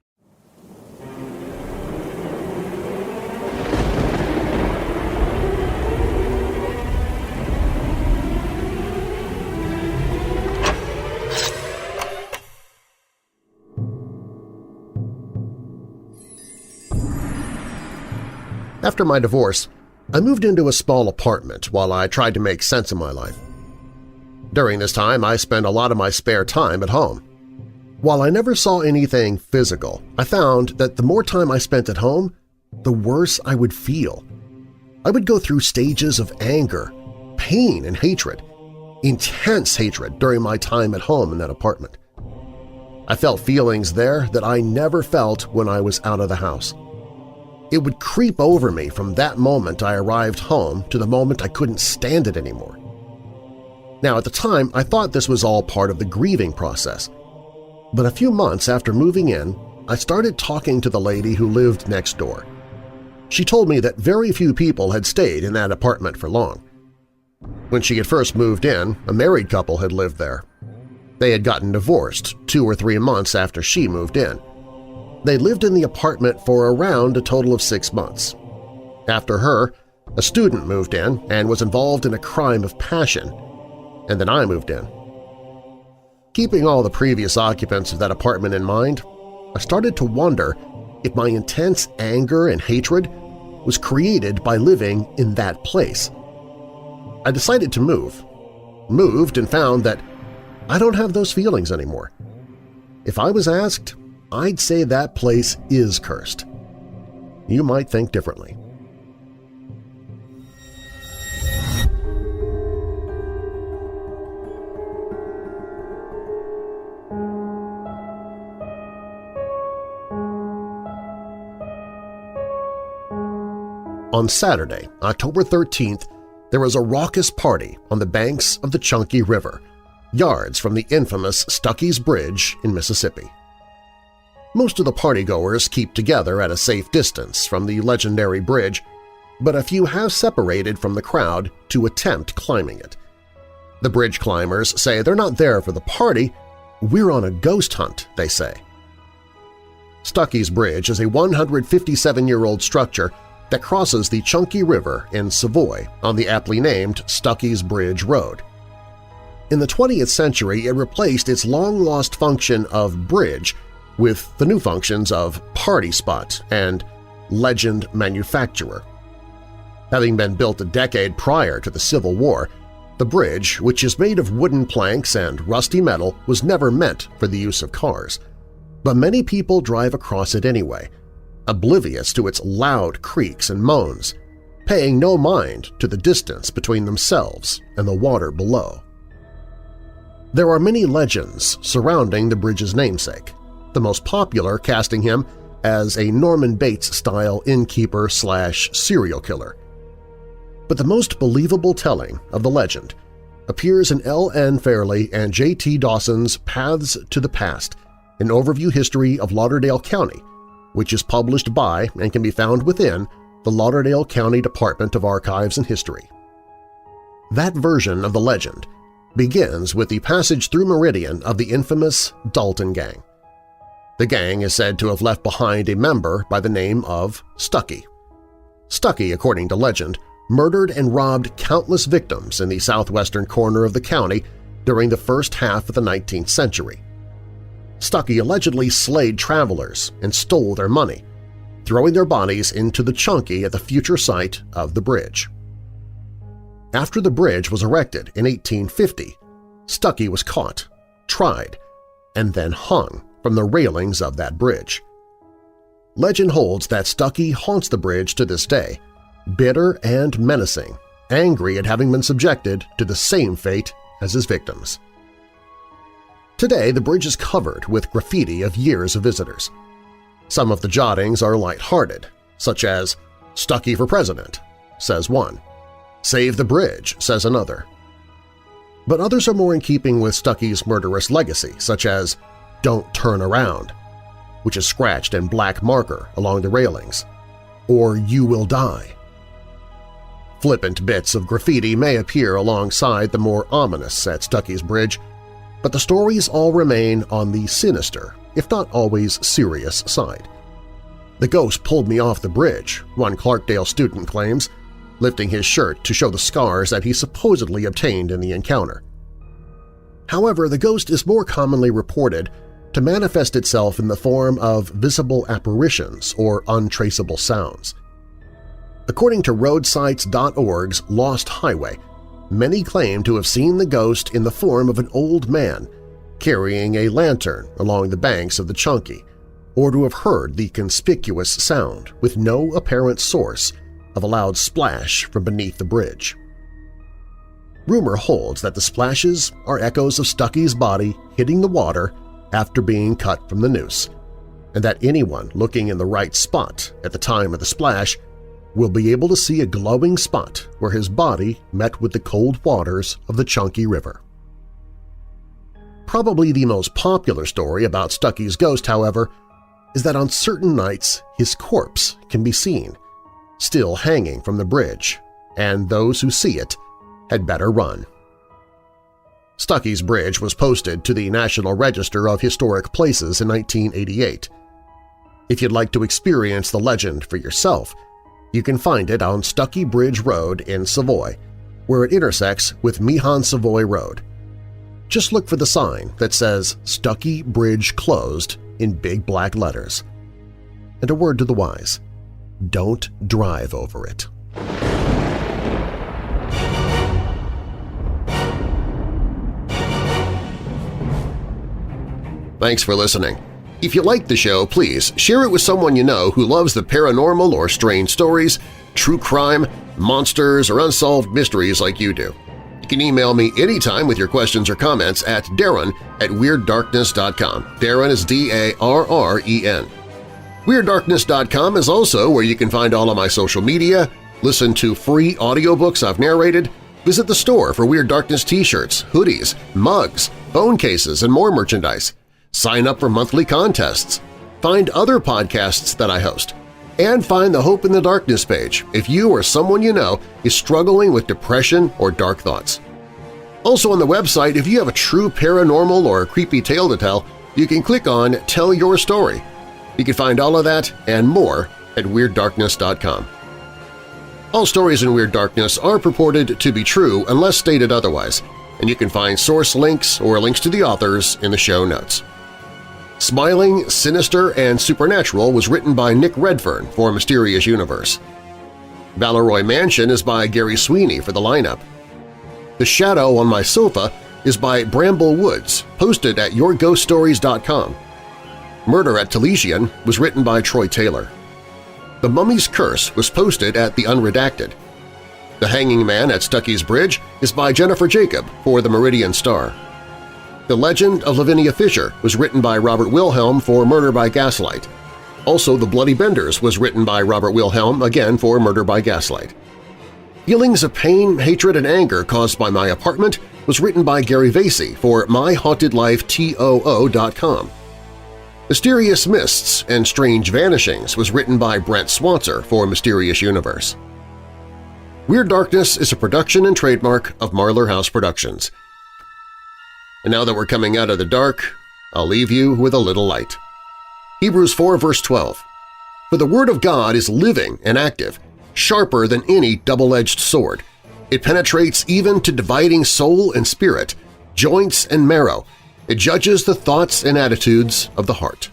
After my divorce, I moved into a small apartment while I tried to make sense of my life. During this time, I spent a lot of my spare time at home. While I never saw anything physical, I found that the more time I spent at home, the worse I would feel. I would go through stages of anger, pain, and hatred, intense hatred during my time at home in that apartment. I felt feelings there that I never felt when I was out of the house. It would creep over me from that moment I arrived home to the moment I couldn't stand it anymore. Now, at the time, I thought this was all part of the grieving process. But a few months after moving in, I started talking to the lady who lived next door. She told me that very few people had stayed in that apartment for long. When she had first moved in, a married couple had lived there. They had gotten divorced 2 or 3 months after she moved in. They lived in the apartment for around a total of 6 months. After her, a student moved in and was involved in a crime of passion, and then I moved in. Keeping all the previous occupants of that apartment in mind, I started to wonder if my intense anger and hatred was created by living in that place. I decided to moved and found that I don't have those feelings anymore. If I was asked, I'd say that place is cursed. You might think differently. On Saturday, October 13th, there was a raucous party on the banks of the Chunky River, yards from the infamous Stuckey Bridge in Mississippi. Most of the partygoers keep together at a safe distance from the legendary bridge, but a few have separated from the crowd to attempt climbing it. The bridge climbers say they're not there for the party, we're on a ghost hunt, they say. Stuckey Bridge is a 157-year-old structure that crosses the Chunky River in Savoy on the aptly named Stuckey Bridge Road. In the 20th century, it replaced its long-lost function of bridge with the new functions of party spot and legend manufacturer. Having been built a decade prior to the Civil War, the bridge, which is made of wooden planks and rusty metal, was never meant for the use of cars. But many people drive across it anyway, oblivious to its loud creaks and moans, paying no mind to the distance between themselves and the water below. There are many legends surrounding the bridge's namesake, the most popular casting him as a Norman Bates-style innkeeper/serial killer. But the most believable telling of the legend appears in L.N. Fairley and J.T. Dawson's Paths to the Past, an overview history of Lauderdale County, which is published by and can be found within the Lauderdale County Department of Archives and History. That version of the legend begins with the passage through Meridian of the infamous Dalton Gang. The gang is said to have left behind a member by the name of Stuckey. Stuckey, according to legend, murdered and robbed countless victims in the southwestern corner of the county during the first half of the 19th century. Stuckey allegedly slayed travelers and stole their money, throwing their bodies into the Chunky at the future site of the bridge. After the bridge was erected in 1850, Stuckey was caught, tried, and then hung from the railings of that bridge. Legend holds that Stuckey haunts the bridge to this day, bitter and menacing, angry at having been subjected to the same fate as his victims. Today, the bridge is covered with graffiti of years of visitors. Some of the jottings are light-hearted, such as "Stuckey for President," says one. "Save the bridge," says another. But others are more in keeping with Stuckey's murderous legacy, such as "Don't Turn Around," which is scratched in black marker along the railings, or "You Will Die." Flippant bits of graffiti may appear alongside the more ominous at Stuckey's Bridge, but the stories all remain on the sinister, if not always serious, side. "The ghost pulled me off the bridge," one Clarkdale student claims, lifting his shirt to show the scars that he supposedly obtained in the encounter. However, the ghost is more commonly reported to manifest itself in the form of visible apparitions or untraceable sounds. According to roadsites.org's Lost Highway, many claim to have seen the ghost in the form of an old man carrying a lantern along the banks of the Chunky, or to have heard the conspicuous sound with no apparent source of a loud splash from beneath the bridge. Rumor holds that the splashes are echoes of Stuckey's body hitting the water after being cut from the noose, and that anyone looking in the right spot at the time of the splash will be able to see a glowing spot where his body met with the cold waters of the Chunky River. Probably the most popular story about Stuckey's ghost, however, is that on certain nights his corpse can be seen, still hanging from the bridge, and those who see it had better run. Stuckey's Bridge was posted to the National Register of Historic Places in 1988. If you'd like to experience the legend for yourself, you can find it on Stuckey Bridge Road in Savoy, where it intersects with Meehan Savoy Road. Just look for the sign that says Stuckey Bridge Closed in big black letters. And a word to the wise: don't drive over it. Thanks for listening. If you like the show, please share it with someone you know who loves the paranormal or strange stories, true crime, monsters, or unsolved mysteries like you do. You can email me anytime with your questions or comments at darren@weirddarkness.com. Darren is D-A-R-R-E-N. WeirdDarkness.com is also where you can find all of my social media, listen to free audiobooks I've narrated, visit the store for Weird Darkness t-shirts, hoodies, mugs, phone cases, and more merchandise. Sign up for monthly contests, find other podcasts that I host, and find the Hope in the Darkness page if you or someone you know is struggling with depression or dark thoughts. Also on the website, if you have a true paranormal or creepy tale to tell, you can click on Tell Your Story. You can find all of that and more at WeirdDarkness.com. All stories in Weird Darkness are purported to be true unless stated otherwise, and you can find source links or links to the authors in the show notes. Smiling, Sinister, and Supernatural was written by Nick Redfern for Mysterious Universe. Baleroy Mansion is by Gary Sweeney for the lineup. The Shadow on My Sofa is by Bramble Woods, posted at YourGhostStories.com. Murder at Taliesin was written by Troy Taylor. The Mummie's Curse was posted at The Unredacted. The Hanging Man at Stuckey's Bridge is by Jennifer Jacob for the Meridian Star. The Legend of Lavinia Fisher was written by Robert Wilhelm for Murder by Gaslight. Also, The Bloody Benders was written by Robert Wilhelm, again for Murder by Gaslight. Feelings of Pain, Hatred, and Anger Caused by My Apartment was written by Gary Vasey for MyHauntedLifeTOO.com. Mysterious Mists and Strange Vanishings was written by Brent Swanser for Mysterious Universe. Weird Darkness is a production and trademark of Marlar House Productions. And now that we're coming out of the dark, I'll leave you with a little light. Hebrews 4 verse 12. For the Word of God is living and active, sharper than any double-edged sword. It penetrates even to dividing soul and spirit, joints and marrow. It judges the thoughts and attitudes of the heart.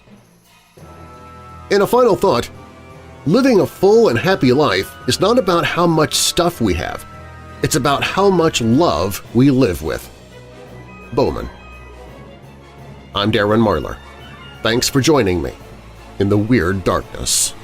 And a final thought, living a full and happy life is not about how much stuff we have. It's about how much love we live with. Bowman. I'm Darren Marlar. Thanks for joining me in the Weird Darkness.